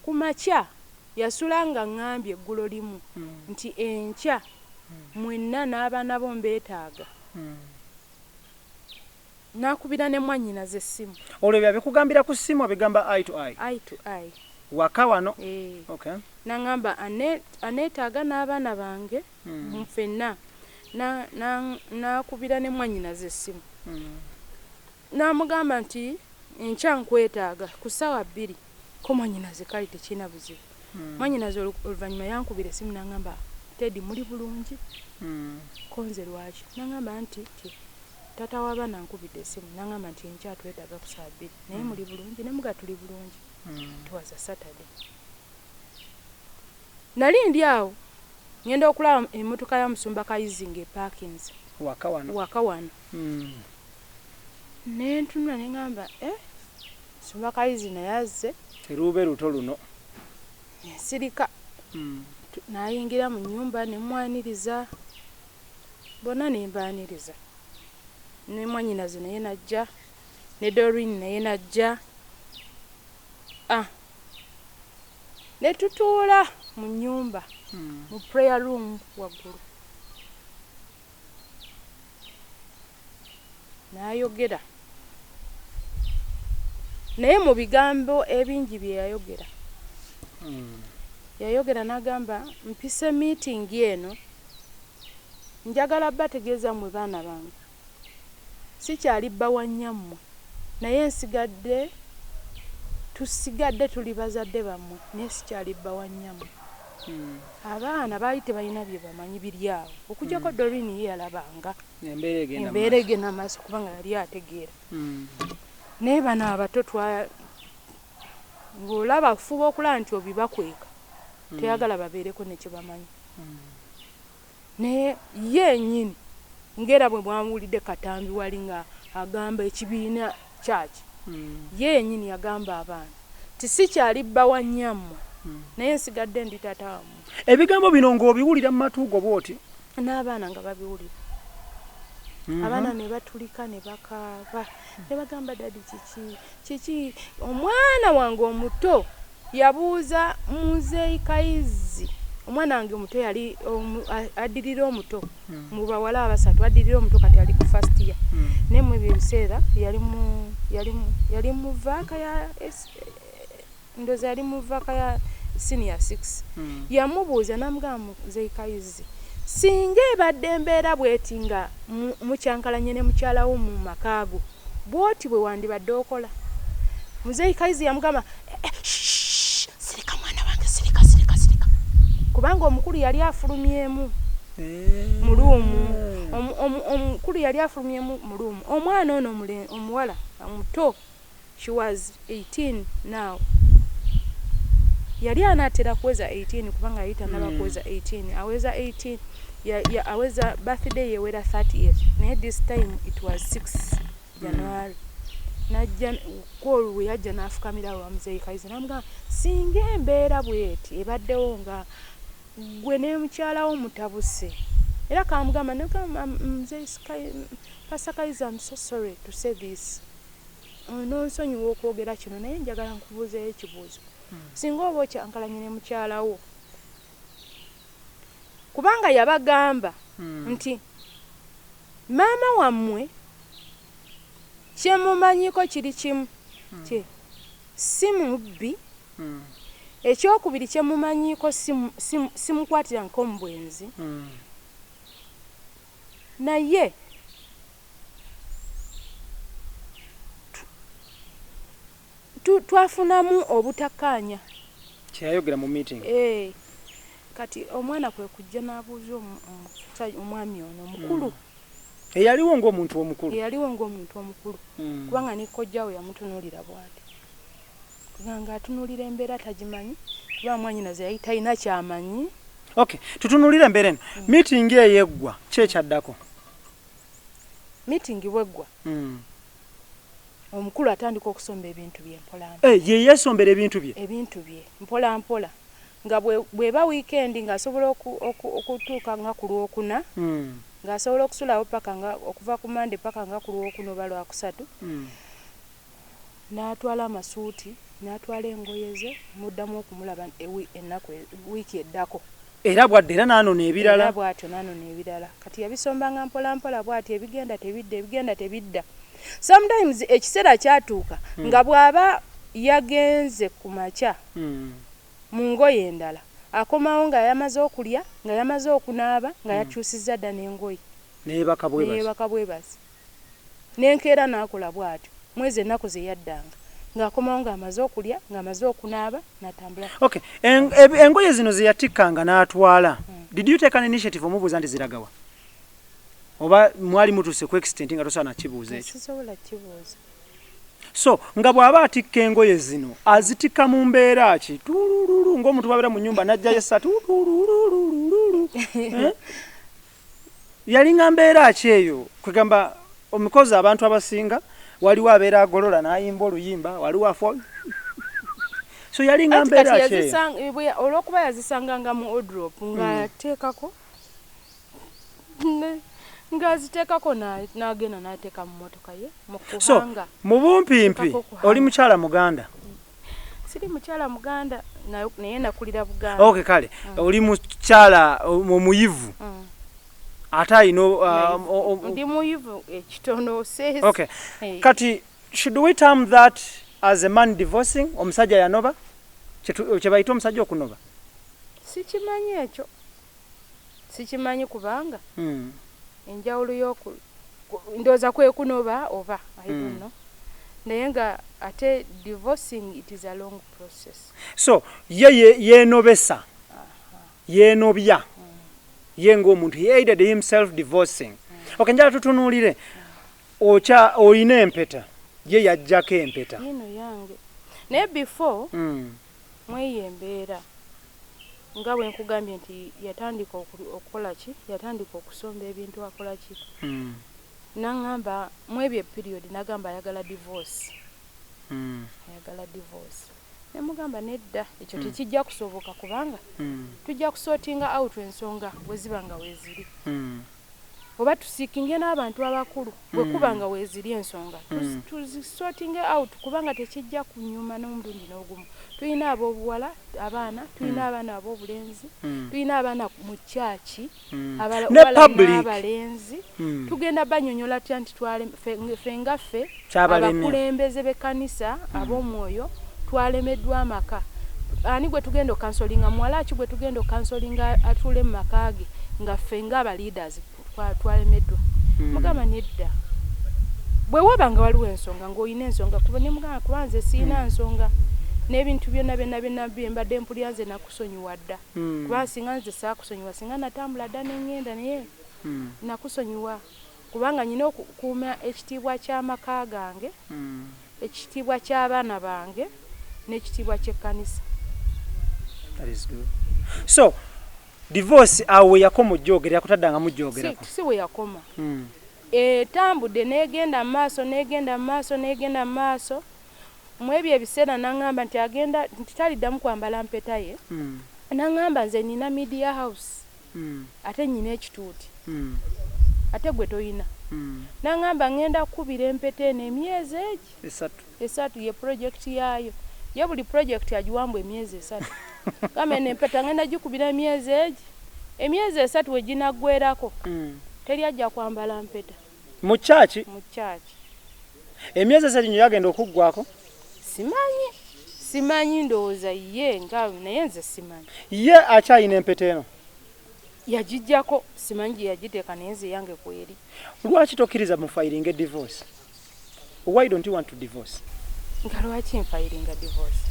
ku makya. Yasula nga ngambye eggulo limu nti enkya mwenna n'abaana bo mbeetaaga. N'akubira ne mwannyinaze essimu. Olwo byabikugambira ku ssimu abigamba eye to eye? Eye to eye. Waka wano? Okay. N'angamba aneetaaga n'abaana bange ffenna. N'akubira ne mwannyinaze essimu. N'amugamba nti enkya nkwetaaga ku ssaawa 2 ko mwannyinaze kale tekirina buzibu. Mwannyinaze oluvannyuma yankubira essimu n'angamba Teddy muli bulungi? Konze lwaki? N'angamba nti taata w'abaana ankubidde essimu n'angamba nti enkya twetaaga ku ssaawa 2 naye muli bulungi? Ne muga tuli bulungi. It was a Saturday. Nali ndi awo ngenda okulaba emmotoka ya Musumba Kayizi ng'eparkings. Waka wano. Ne ntunula ne ngamba Musumba Kayizi naye azze. Terube luto luno. Sirika. Nayingira mu nnyumba ne mwaniriza. Bonna ne mbaaniriza. Ne mwannyinaze naye najja. Ne Doreen naye najja. Ne tutuula mu nnyumba mu prayer room waggulu. N'ayogera. Naye mu bigambo ebingi bye yayogera. Yayogera n'agamba mpise meeting eno njagala bategeeza mmwe baana bange sikyali bba wa nnyammwe naye tusigadde tuli bazadde bammwe naye sikyali bba wa nnyammwe. Abaana baali tebalina bye bamanyi biri awo okugyako Doreen ye yalabanga embeera egenda amaaso kubanga yali ategeera. Naye bano abato ng'olaba fuba okulaba nti obibakweka teyagala babeereko ne kye bamanyi. Naye yennyini ng'era bwe mwawulidde Katambi wali nga agamba ekibiina kyaki yennyini yagamba abaana ti sikyali bba wa nnyammwe naye nsigadde ndi taata wammwe. Ebigambo bino ng'obiwulira mu matu go bw'oti? N'abaana nga babiwulira. Abaana ne batulika ne bakaaba ne bagamba dadi kiki omwana wange omuto yabuuza Muzeeyi Kayizi. Omwana wange omuto yali addirira omuto mu bawala abasatu addirira omuto kati ali ku first year. Ne mu ebiseera yali mu vaaka ya ndoza yali mu vaaka ya senior 6. Yamubuuza n'amugamba Muzeeyi Kayizi singa ebadde embeera bweti nga mukyankalanye ne mukyala wo mu makaago bwoti bwe wandibadde okola? Muzeeyi Kayizi yamugamba sirika mwana wange sirika kubanga omukulu yali afulumyemu mu luumu. Omukulu yali afulumyemu mu luumu. Omwana ono omuwala omuto she was 18 now. Yali anaatera kuweza 18 kubanga yali tanaba kuweza 18. Aweza 18 aweza birthday yewera 30th. Naye this time it was 6 January. Najja kolu we yajja n'afukamira wa Muzeeyi Kayizi n'amugamba singa embeera bweti ebaddewo nga gwe ne mukyala wo mutabuse era kamugamba mzee Pastor Kaiza, I'm so sorry to say this nonsonyiwa okwogera kino naye njagala nkubuuzeeyo ekibuuzo singa oba okyankalanye ne mukyala wo kubanga yabagamba nti maama wammwe kyemumanyiko kiri kimu si mubbi ekyokubiri kyemumanyiko simukwatira nkombwenzi naye twafunamu obutakkaanya kyeyayogera mu meeting kati omwana kwe kujja n'abuuza omwami ono omukulu eyaliwo ng'omuntu omukulu kubanga ne kojjawe yamutunuulira bw'ati kubanga atunuulira embeera tagimanyi kuba mwanyinaze yali talina kyamanyi. Okay, tutunuulire embeera eno meeting eyeggwa kyekyaddako meeting bweggwa omukulu atandika okusomba ebintu bye mpola ye yeesombera ebintu bye mpola mpola nga bweba weekend ng'asobola okutuuka nga ku Lwokuna ng'asobola okusulawo paka nga okuva ku Mande paka nga ku Lwokuna oba Lwakusatu n'atwala amasuuti n'atwala engoye ze muddamu okumulaba ennaku wiiki eddako era bwadde era n'anona ebirala bw'atyo n'anona ebirala kati yabisombanga mpola mpola bw'ati ebigenda tebidda sometimes ekiseera kyatuuka nga bw'aba yagenze ku makya mu ngoye endala akomawo nga yamaze okulya nga yamaze okunaaba nga yakyusizza dda n'engoye neebaka bwebazi n'enkeera n'akola bw'atyo mwezi ennaku ze yaddanga ng'akomawo ng'amaze okulya ng'amaze okunaaba n'atambula. Okay, engoye zino ze yatikkanga n'atwala did you take an initiative omubuuza nti ziragawa oba mwali mutuuse ku extent nga tosaana kibuuza ekyo? Sisobola kibuuza. So nga bw'aba atikka engoye zino azitikka mu mbeera ki tulululu ng'omuntu babeera mu nnyumba n'ajjayo essatu tulululu yalinga mbeera ki eyo kwegamba omukozi abantu abasinga waliwo abeera agolola n'ayimba oluyimba waliwo afo so yalinga mbeera ki eyo olw'okuba yazisanganga mu wardrobe ng'ateekako ngaziteekako n'agenda n'ateeka mu mmotoka ye mu kuhanga. So mu bumpimpi oli mukyala Muganda? Siri mukyala Muganda naye nakulira Buganda. Okay, kale oli mukyala omuyivu ate ayina ndi muyivu ekitono says. Okay, kati should we term that as a man divorcing? Omusajja yanoba kye bayita omusajja okunoba? Sikimanyi ekyo, sikimanyi kubanga enjawulo ndooza kwe kunoba oba I don't know. Naye nga ate divorcing it is a long process. So yenobesa yenobya ye ng'omuntu he aided himself divorcing. Okay, njala tutunuulire oyina empeta ye yajjako empeta ino yange naye before mweyo embeera nga bwe nkugambye nti yatandika okukola ki yatandika okusomba ebintu akola ki n'aŋŋamba mwebyo period n'agamba ayagala divorce ne mugamba nedda ekyo tekijja kusoboka kubanga tujja kusortinga out ensonga bwe ziba nga weeziri oba tusiikinge n'abantu abakulu bwe kuba nga weeziri ensonga tuzisortinge out kubanga tekijja kunyuma n'omulundi n'ogumu. Tulina ab'obuwala abaana, tulina abaana ab'obulenzi, tulina abaana mu kyaki n'abalenzi tugenda banyonyola tutya nti ffe nga ffe abakulembeze b'ekkanisa ab'omwoyo twalemeddwa amaka. Ani gwe tugenda okansolinga muwala ki gwe tugenda okansolinga atuule mu maka ge nga ffe ng'aba leaders twalemeddwa. Mugamba nedda bwe waba nga waliwo ensonga ng'olina ensonga kuba ne mugamba kuba nze siina nsonga n'ebintu byonna bye mbadde mpulira nze nakusonyiwa dda kuba singa nze saakusonyiwa singa natambula dda n'engenda naye nakusonyiwa kubanga nyina okukuuma ekitiibwa ky'amaka gange ekitiibwa ky'abaana bange n'ekitiibwa ky'ekkanisa. That is good. So divorce awo yakoma ojjogera yakutaddanga mujjogerako? Si we yakoma etambudde n'egenda mu maaso mu ebyo ebiseera n'aŋŋamba nti taliddamu kwambala mpeta ye nangamba nze nina media house ate nyina ekituuti ate gwe toyina nangamba ngenda kukubira empeta eno emyezi egi esatu ye project yaayo ye buli project agiwambwa emyezi esatu gamba eno empeta ngenda gikubira emyezi esatu we ginaggwerako teri ajja kwambala mpeta mu kyaki emyezi esatu nyo yagenda okuggwako simanyi ndowooza ye nga naye nze simanyi ye akyayina empeta eno yagijjako simanyi gye yagiteeka naye nze yange kweri lwaki tokkiriza mu filing divorce? Why don't you want to divorce? nga lwaki nfayiringa divorce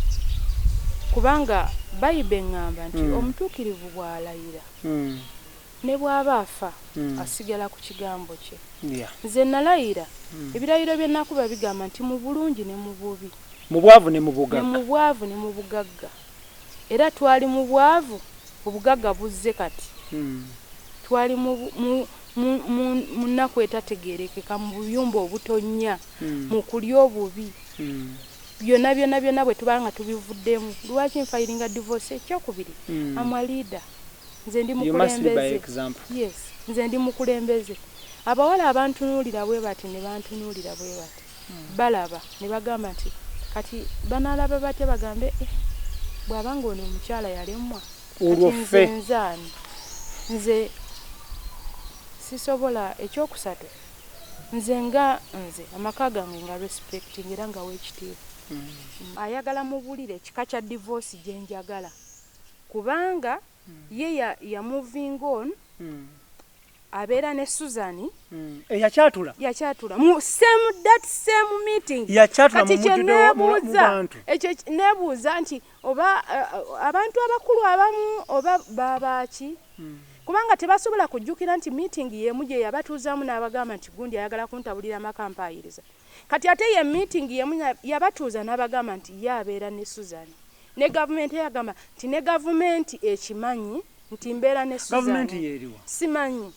kubanga bayibe eŋŋamba nti omutuukirivu bw'alayira ne bw'aba afa asigala ku kigambo kye nze nalayira ebirayiro bye nakuba bigamba nti mu bulungi ne mu bubi mu bwavu ne mu bugagga era twali mu bwavu obugagga buzze kati twali mu nnaku etategeerekeka mu buyumba obutonnya mu kulya obubi byonna bwe tuba nga tubivuddemu lwaki nfayiringa divorce ekyokubiri amwaliida nze ndi mukulembeze yes nze ndi mukulembeze abawala abantunuulira bwe bati ne bantunuulira bwe bati balaba ne bagamba nti kati banaalaba batya bagambe bw'abanga ono omukyala yalemwa olwoffe nze sisobola ekyokusatu nze amaka gange nga respecting era nga w'ekitiibwa ayagala mubulire ekika kya divorce gye njagala kubanga ye ya moving on abeera ne Susan yakyatula mu that same meeting yakyatula mu bantu ekyo nebuuza nti oba abantu abakulu abamu oba babaki kubanga tebasobola kujjukira nti meeting yemu gye yabatuuzaamu n'abagamba nti gundi ayagala kuntabulira amakampayiriza kati ate ye meeting yemu yabatuuza n'abagamba nti ye abeera ne Susan ne gavumenti yagamba nti ne gavumenti ekimanyi nti mbeera ne Susan gavumenti yeeriwa simanyi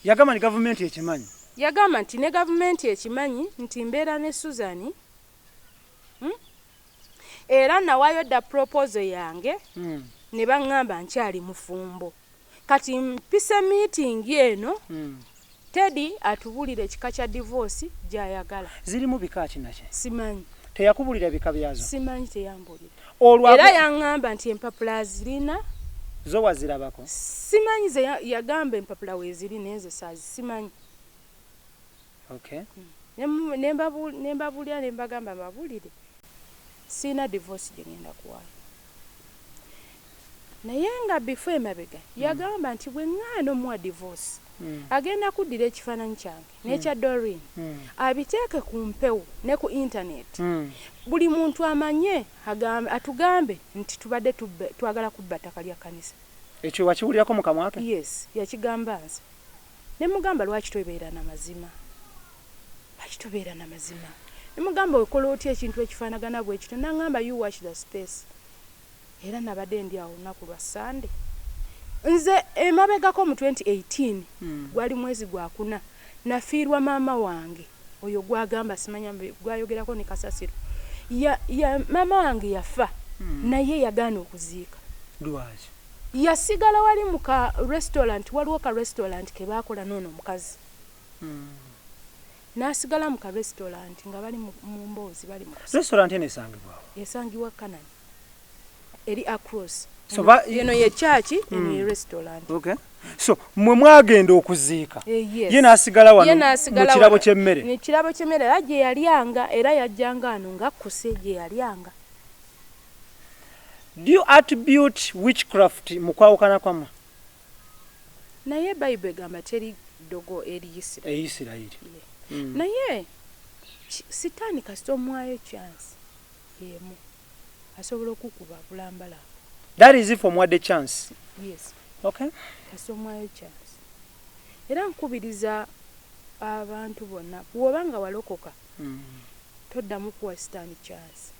yagamba ni gavumenti ekimanyi yagamba nti ne gavumenti ekimanyi nti mbeera ne Susan era nawaayo dda proposal yange ne baŋŋamba nkyali mufumbo kati mpise meeting eno Teddy atubulire ekika kya divorce gy'ayagala zirimu bika kinaki simanyi teyakubulira bika byazo simanyi teyambulira olwa era yaŋŋamba nti empapula zirina zo wazirabako simanyi ze yagamba empapula weezirina enze simanyi okay nembabulira nembagamba mbabulire siina divorce gye ngenda kuwaayo naye nga before emabega yagamba nti bwe ŋŋaana omuwa divorce agenda kuddira ekifaananyi kyange n'ekya Doreen abiteeke ku mpewo ne ku internet buli muntu amanye atugambe nti tubadde twagala kubba ttaka lya kkanisa ekyo wakiwulirako mu kamwa ke yes yakigamba nze ne mugamba lwaki tobeera n'amazima ne mugamba okola otya ekintu ekifaanagana bwe kityo naŋŋamba you watch the space era nabadde ndi awo olunaku lwa Sunday nze emabegako mu 2018 gwali mwezi gwa 4 nafiirwa maama wange oyo gwagamba simanya gwayogerako ne kasasiro maama wange yafa naye yagaana okuziika lwaki yasigala wali mu ka restaurant waliwo ka restaurant ke baakola noono omukazi n'asigala mu ka restaurant nga bali mu mboozi bali mu restaurant eno esangibwa Kanani eri across eno ye church eno ye restaurant okay so mwe mwagenda okuziika yes. ye n'asigala wano mu kirabo ky'emmere ne kirabo ky'emmere ajje yalyanga era yajjanga ano nga kuse gye yalyanga do you attribute witchcraft mu kwawukana kwamwe naye Bible egamba teri dogo eri Isirayiri naye sitaani kasita omwayo chance yemu asobola okukuba bulambala. That is if omwadde chance. Yes. Okay. Kasita omwayo chance. Era nkubiriza abantu bonna bw'obanga walokoka toddamu kuwa sitaani chance.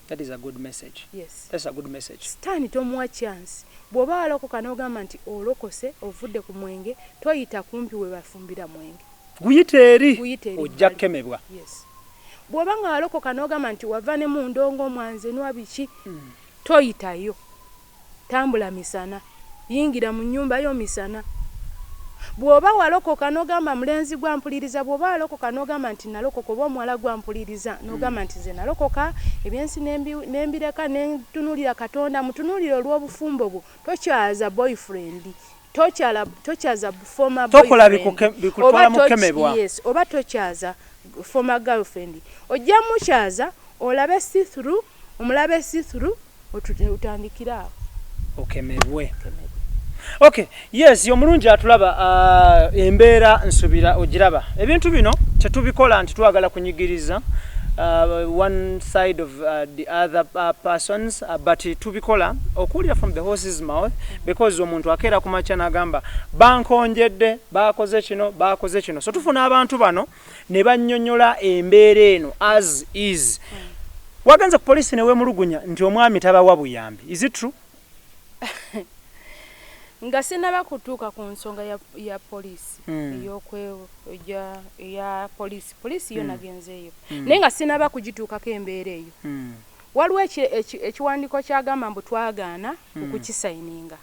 That is a good message. Yes. That's a good message. Sitaani tomuwa chance. Bw'oba walokoka n'ogamba nti olokose ovudde ku mwenge toyita kumpi we bafumbira mwenge. Guyite eri ojja kukemebwa. Yes. Bw'obanga walokoka n'ogamba nti wava ne mu ndongo mwanze nwa biki toyitayo tambula misana yingira mu nyumba yo misana bwoba walokoka nogamba mulenzi gwampuliriza bwoba walokoka nogamba nti nalokoka oba omuwala gwampuliriza nogamba nti ze nalokoka ebyensi nembireka nentunulira Katonda mutunulira olw'obufumbo bwo tokyaza boyfriend tokyaza former tokola bikutwala mukemebwa yes oba tokyaza former girlfriend ojja mukyaza olabe see through omulabe see through utandikira okemebwe Okay, yes, yomulungi atulaba embeera nsubira ogiraba. Ebintu bino tetubikola nti twagala kunyigiriza one side of the other persons but tubikola okulira from the horse's mouth because omuntu akeera ku macha nagamba bankonjedde bakoze kino so tufuna abantu bano ne bannyonnyola embeera eno as is. Waganza ku police ne wemulugunya nti omwami tabawa buyambi. Is it true? Nga sinaba kutuuka ku nsonga ya polisi ya polisi yo nagenzeeyo naye nga sinaba kugituukako embeera eyo waliwo ekiwandiiko kyagamba mbu twagaana okukisayininga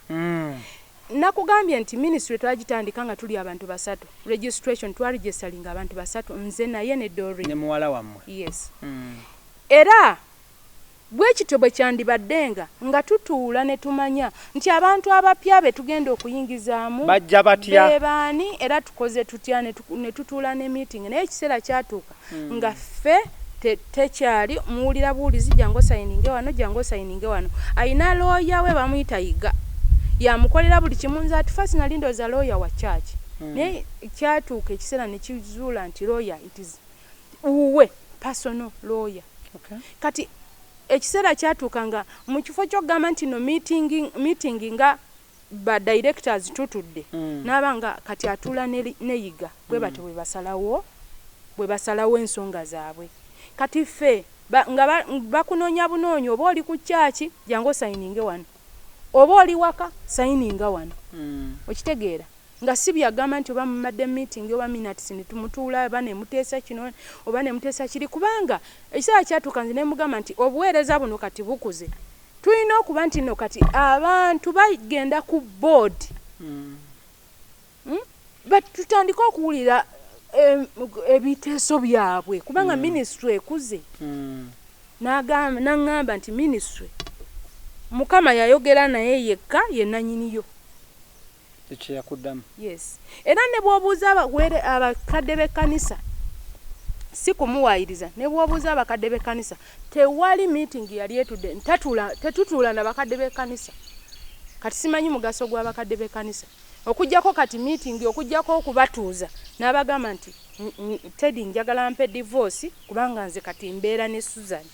nakugambye nti ministry twagitandika nga tuli abantu basatu registration twaregistaringa abantu basatu nze naye ne Doreen ne muwala wammwe yes era bwekityo bwe kyandibaddenga nga tutuula ne tumanya nti abantu abapya be tugenda okuyingizaamu bajja batya bebaani era tukoze tutya ne tutuula ne meeting naye ekiseera kyatuuka nga ffe tekyali muwulira buulizi jango sayininge wano ayina looya we bamuyita Yiga yamukolera buli kimu nze ati first nali ndooza looya wa church naye kyatuuka ekiseera ne kizuula nti looya it is uwe personal lawyer kati ekiseera kyatuuka nga mu kifo ky'okugamba nti no meeting nga ba directors tutudde n'abanga kati atuula ne Yiga bwe bate bwe basalawo ensonga zaabwe kati ffe nga bakunoonya bunoonya oba oli ku kyaki jango sayininge wano oba oli waka sayininga wano okitegeera nga si byagamba nti oba mumadde meeting oba minutes ne tumutuula oba ne muteesa kino oba ne muteesa kiri kubanga ekiseera kyatuuka nze ne mugamba nti obuweereza buno kati bukuze tulina okuba nti no kati abantu bagenda ku board tutandika okuwulira ebiteeso byabwe kubanga ministry ekuze n'agamba nti ministry Mukama yayogera naye yekka ye nannyiniyo ekyakudamu yes era ne bwobuuza abakadde b'ekkanisa si kumuwaayiriza ne bwobuuza abakadde b'ekkanisa tewali meeting yali etudde tetutuula n'abakadde b'ekkanisa kati simanyi mugaso gw'abakadde b'ekkanisa okujjako kati meeting okujjako okubatuuza n'abagamba nti Teddy njagala mpe divorce kubanga nze kati mbeera ne Susan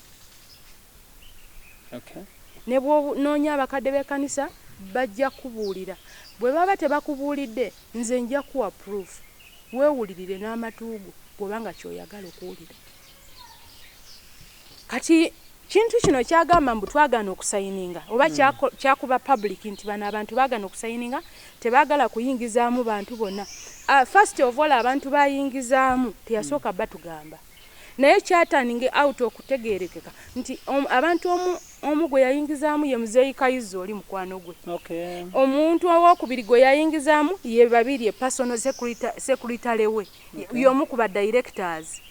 ne bwonoonya abakadde b'ekkanisa bajja kubuulira bwe baba tebakubuulidde nze nja kuwa proof weewulirire n'amatuugo bw'obanga kyoyagala okuwulira kati kintu kino kyagamba mbu twagaana okusayininga oba kyakuba public nti bano abantu baagaana okusayininga tebaagala kuyingizaamu bantu bonna first of all abantu bayingizaamu teyasooka batugamba naye kyataninge out okutegeerekeka nti abantu omu gwe yayingizaamu ye Muzeeyi Kayizo oli mukwano gwe omuntu owokubiri gwe yayingizaamu ye babiri personal secretary we y'omu ku ba directors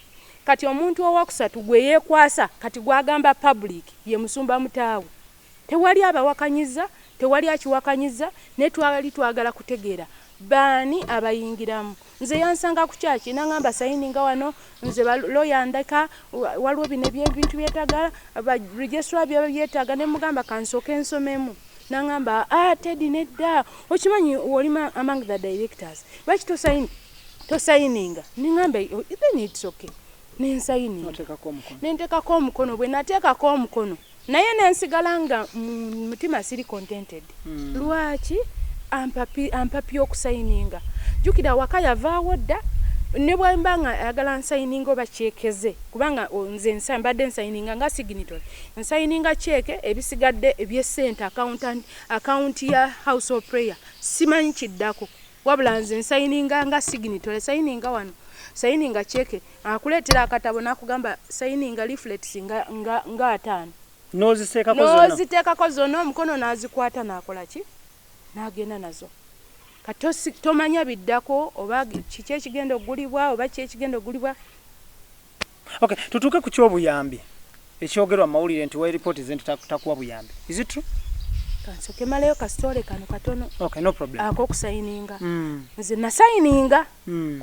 kati omuntu owokusatu gwe yeekwasa kati gwagamba public ye Musumba Mutaawe tewali abawakanyiza tewali akiwakanyiza ne twagala kutegeera baani abayingiramu nze yansanga ku kyaki nangamba sayininga wano nze lawyer ndaka waliwo bino ebintu byetagala registrar byetaaga ne mugamba kansooke ensomemu nangamba Teddy nedda okimanyi oli among the directors lwaki tosayininga ningamba then it's okay nentekako omukono bwe nateekako omukono naye nensigala nga mutima siri contented lwaki ampapi okusayininga jukira waka yavaawo dda ne bwemba nga ayagala nsayininga oba kyekeze kubanga nze mbadde nsayininga nga signatory nsayininga kyeke ebisigadde ebyesente account ya house of prayer simanyi kiddako wabula nze nsayininga nga signatory sayininga wano sayininga kyeke akuleetera akatabo n'akugamba sayininga leaflets nga 5 n'oziteekako zonna omukono n'azikwata n'akola ki n'agenda nazo kati tomanya biddako oba kiki ekigenda okugulibwa oba ki ekigenda okugulibwa. Okay, tutuuke ku ky'obuyambi ekyogerwa mu mawulire nti weeripooti ze nti takuwa buyambi. Is it true? Kansoke maleyo kasitole kano katono. Okay, no problem. Ak'okusayininga. Nze nasayininga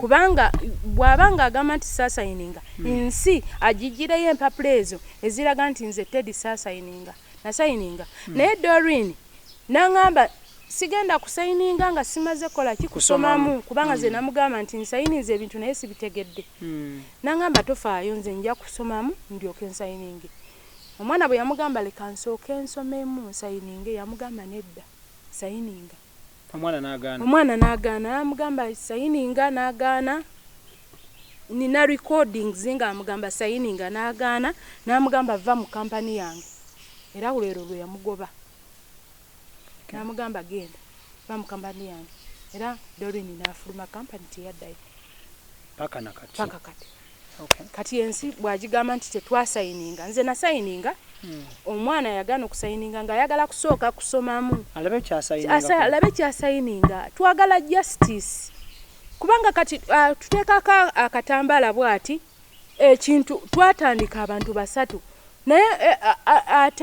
kubanga bw'abanga agamba nti saasayininga nsi agigireyo empapula ezo eziraga nti nze Teddy saasayininga nasayininga naye Doreen n'angamba sigenda kusayininga nga simaze kola ki kusomamu kubanga ze namugamba nti nsayinize ebintu naye sibitegedde. N'angamba tofaayo nze nja kusomamu ndyoke nsayininge. Omwana bwe yamugamba leka nsooke nsomemu nsayininge yamugamba nedda sayininga. Omwana n'agaana yamugamba sayininga n'agaana. Nina recordings nga amugamba sayininga n'agaana n'amugamba va mu kampani yange era olwero lwe yamugoba. Namugamba genda va mu kampani yange era Doreen n'afuluma kampani teyaddayo paka nakati. Okay. Kati ensi bw'agigamba nti tetwasayininga nze nasayininga omwana yagaana okusayininga ng'ayagala kusooka kusomamu alabe kyasayininga twagala justice kubanga kati tuteekako akatambaala bw'ati ekintu twatandika abantu basatu naye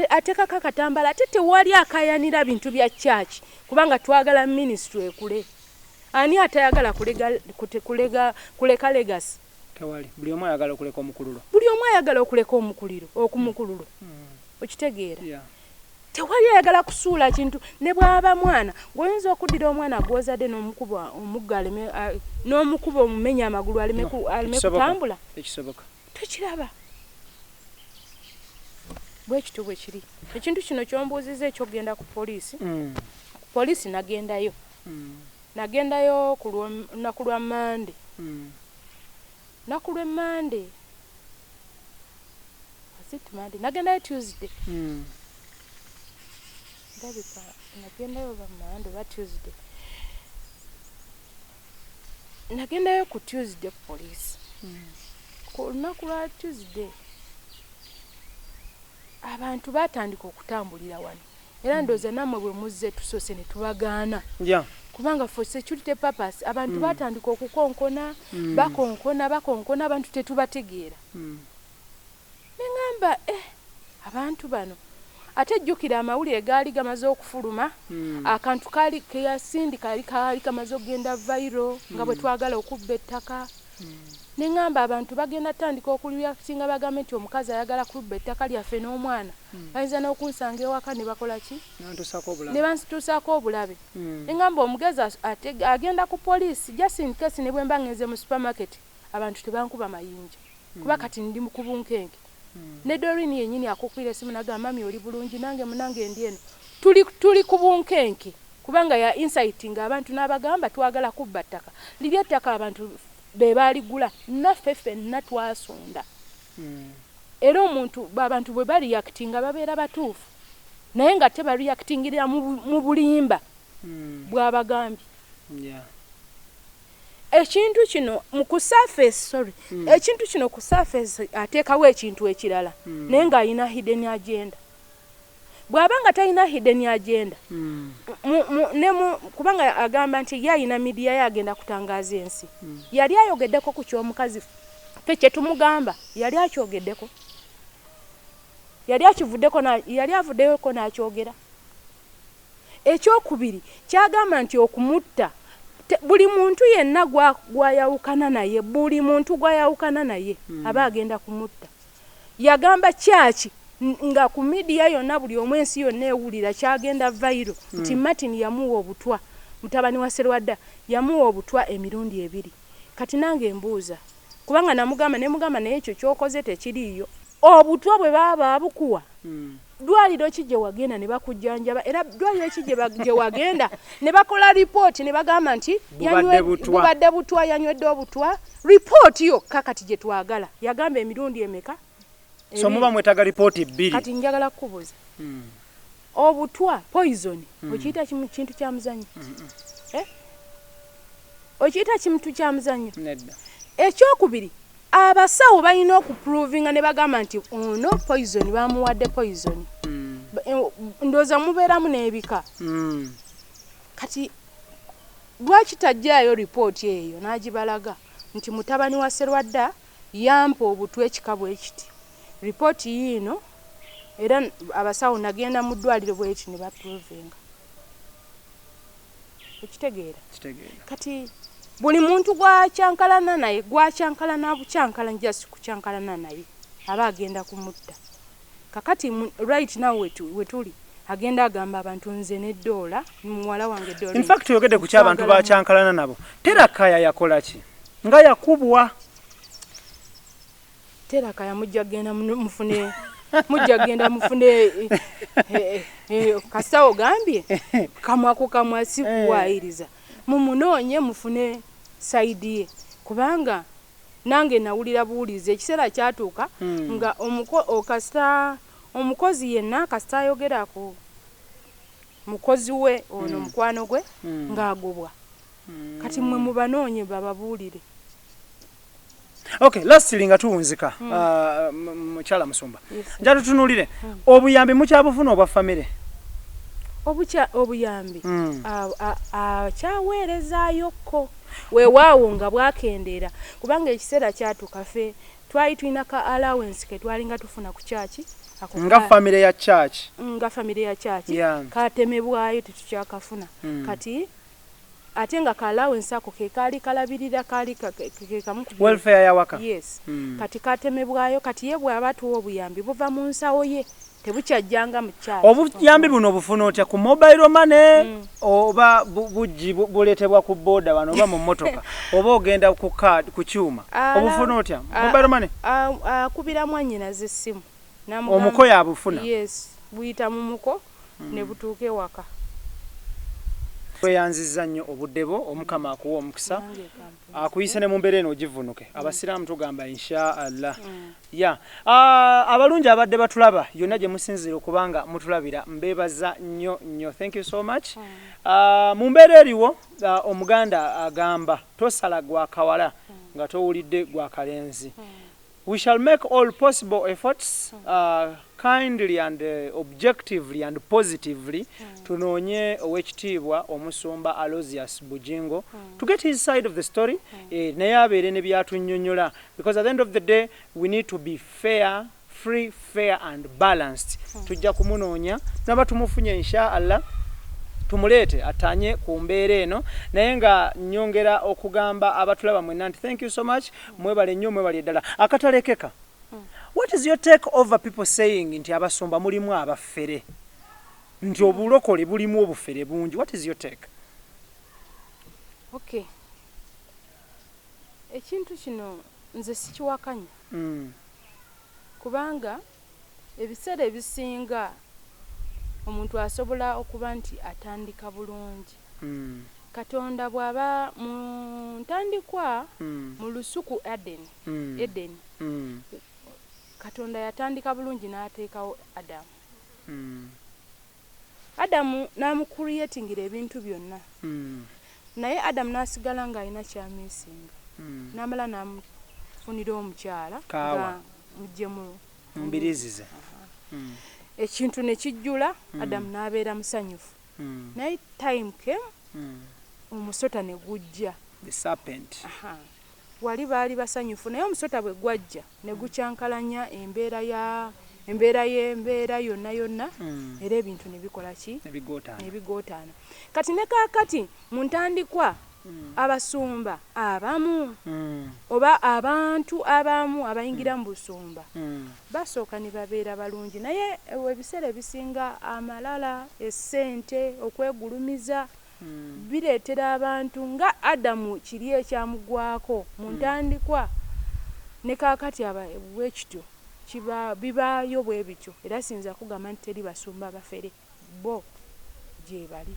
ateekako akatambaala ate tewali akayanira bintu bya church kubanga twagala ministry ekule. Ani atayagala kuleka legacy? Tewali. Buli omu ayagala okuleka omukululo. Okumukululu. Okitegeera? Tewali ayagala kusuula kintu ne bw'aba mwana ng'oyinza okuddira omwana gw'ozadde n'omukuba omugga aleme n'omukuba omumenya amagulu aleme kutambula. Ekisoboka. Tekiraba. Bwekito bwe kiri. Ekintu kino kyombuuziza ekyogenda ku poliisi. Poliisi nagendayo. Nagendayo ku lunaku lwa Monday. Nakulwe Monday. Was it Monday? Nagendayo Tuesday. Ndabika nagendayo ba Monday ba Tuesday. Nagendayo ku Tuesday police. Ku lunaku lwa Tuesday. Abantu batandika okutambulira wano. Era ndoza namwe bwe muzze tusose ne tubagaana. Yeah. Kubanga for security purpose abantu batandika okukonkona bakonkona abantu tetubategeera. Nengamba abantu bano ate jjukira amawulire gaali gamaze okufuluma akantu kaali keyasindika kaali kamaze okugenda viral nga bwe twagala okubba ettaka. Nengamba abantu bagenda tandika okulya singa bagambe nti omukazi ayagala kubba ettaka lyaffe n'omwana bayinza n'okunsanga ewaka ne bakola ki ne bantuusaako obulabe. Nengamba omugezi agenda ku poliisi just in case ne bwe mba ngenze mu supermarket abantu tebankuba mayinja kuba kati ndi ku bunkenke. Ne Doreen yennyini akukubira esimu n'agamba mami oli bulungi nange munange ndi eno tuli ku bunkenke kubanga ya inciting abantu n'abagamba twagala kubba ttaka liri ettaka abantu be baligula naffe ffenna twasonda. Era abantu bwe bali reactinga babeera batuufu naye nga teba reactingirira mu bulimba bw'abagambye. Ekintu kino ku surface ateekawo ekintu ekirala naye ng'alina hidden agenda. Bw'abanga talina hidden agenda kubanga agamba nti yalina media yagenda kutangaaza ensi yali ayogeddeko ku ky'omukazi kye tumugamba yali akyogeddeko yali avuddeko n'akyogera. Ekyokubiri kyagamba nti okumutta buli muntu yenna gwayawukana naye aba agenda kumutta. Yagamba kyaki nga ku media yonna buli omwensi yonna ewulira kyagenda viral nti Martin yamuwa obutwa mutabani wa Serwadda yamuwa obutwa emirundi 2. Kati nange mbuuza kubanga namugamba naye ekyo kyokoze tekiriiyo obutwa bwe baba abukuwa dwaliro ki gye wagenda ne bakujjanjaba era dwaliro ki gye wagenda ne bakola report ne bagamba nti bubadde butwa yanywedde obutwa report yokka kati gye twagala yagamba emirundi emeka. So muba mwetaga report 2. Kati njagala kukubuza obutwa poison okiyita kintu kya muzanyo okiyita kintu kya muzanyo. Nedda. Ekyokubiri abasawo balina okuprovinga ne bagamba nti ono poison bamuwadde poison. Ndooza mubeeramu n'ebika. Kati lwaki tajjaayo ripooti eyo n'agibalaga nti mutabani wa Sserwadda yampa obutwa ekika bwe kiti. Ripooti yiino era abasawo nagenda mu ddwaliro bweki ne baprovinga. Okitegeera? Kati buli muntu gwakyankalana naye gwakyankalana bukyankala njasi kucyankalana naye aba agenda kumutta. Kakati right now wetuli agenda agamba abantu nze ne Doola muwala wange Doola. In fact yogede ku kyabantu bakyankalana nabo. Terakaya yakola ki? Nga yakubwa. Terakaya mujja genda mufune mujja genda mufune kasawo gambye kamwako kamwasi kuwairiza mumunoonye mufune saidi ye kubanga nange nawulira buulize ekiseera kyatuuka nga omukozi yenna kasita ayogera ku mukozi we ono mukwano gwe ng'agobwa kati mwe mubanoonye bababuulire. Okay, lastly nga tuwunzika mukyala Musumba. Njalo tunulire obuyambi mukyabufuna obwa family. Obuyambi kyaweerezayokko weewaawo nga bwakendera kubanga ekiseera kyatuuka ffe twali tulina ka allowance ke twalinga tufuna ku kyaki nga family ya church. Nga family ya church katemebwayo tetukyakafuna kati ate nga ka allowance ako ke kaali kalabirira kaali kamu welfare ya waka. Yes. Kati katemebwayo kati ye bw'aba tuwa obuyambi buva mu nsawo ye tebukyajjanga mu kyalo. Obuyambi buno obufuna otya ku mobile money oba buletebwa ku boda wano oba mu motoka oba ogenda ku card ku kyuma obufuna otya mobile money? Akubira mwannyina z'essimu omuko yabufuna. Yes, buyita mu muko ne butuuke waka. Tweyanziza nnyo obuddebo omukama akuwa omukisa akuyise ne mu mbeera eno ogivunuke. Abasiraamu tugamba insha Allah. Abalungi abadde batulaba yonna gye musinzira okubanga mutulabira mbeebaza nnyo. Thank you so much. Mu mbeera eriwo omuganda agamba tosala gwa kawala nga towulidde gwa kalenzi. We shall make all possible efforts kindly and objectively and positively tunoonye owekitiibwa omusumba Aloysius Bujingo to get his side of the story naye abeere ne byatunyonnyola because at the end of the day we need to be fair, free, fair and balanced. Tujja kumunoonya naba tumufunye insha Allah tumuleete atanye ku mbeera eno naye nga nnyongera okugamba abatulaba mwenna nti thank you so much mwebale nnyo mwebale eddala akatalekeka. What is your take over people saying nti abasumba mulimu abafere nti obulokole bulimu obufere bungi? What is your take? Okay, ekintu kino nze sikiwakanya kubanga ebiseera ebisinga omuntu asobola okuba nti atandika bulungi. Katonda bw'aba mu ntandikwa mu lusuku Eden. Katonda yatandika bulungi n'ateekawo Adamu. Adamu n'amucreatingira ebintu byonna. Naye Adamu n'asigala ng'alina kyamisinga. N'amala n'amufunira omukyala nga mujje mu mbirizize. Ekintu ne kijjula Adamu n'abeera musanyufu. Naye time came omusota ne gujja. The serpent. Wali baali basanyufu naye omusota bwe gwajja ne gucyankalanya embeera yonna era ebintu ne bikola ki? Ne bigootaana. Kati ne kaakati mu ntandikwa abasumba abamu oba abantu abamu abayingira mu busumba basooka ne babeera balungi naye ebiseera ebisinga amalala, essente, okwegulumiza bireetera abantu nga Adamu kiri ekyamugwako mu ntandikwa ne kaakati bwekityo bibaayo bwe bityo era sinza kugamba nti teri basumba bafere bo gye bali.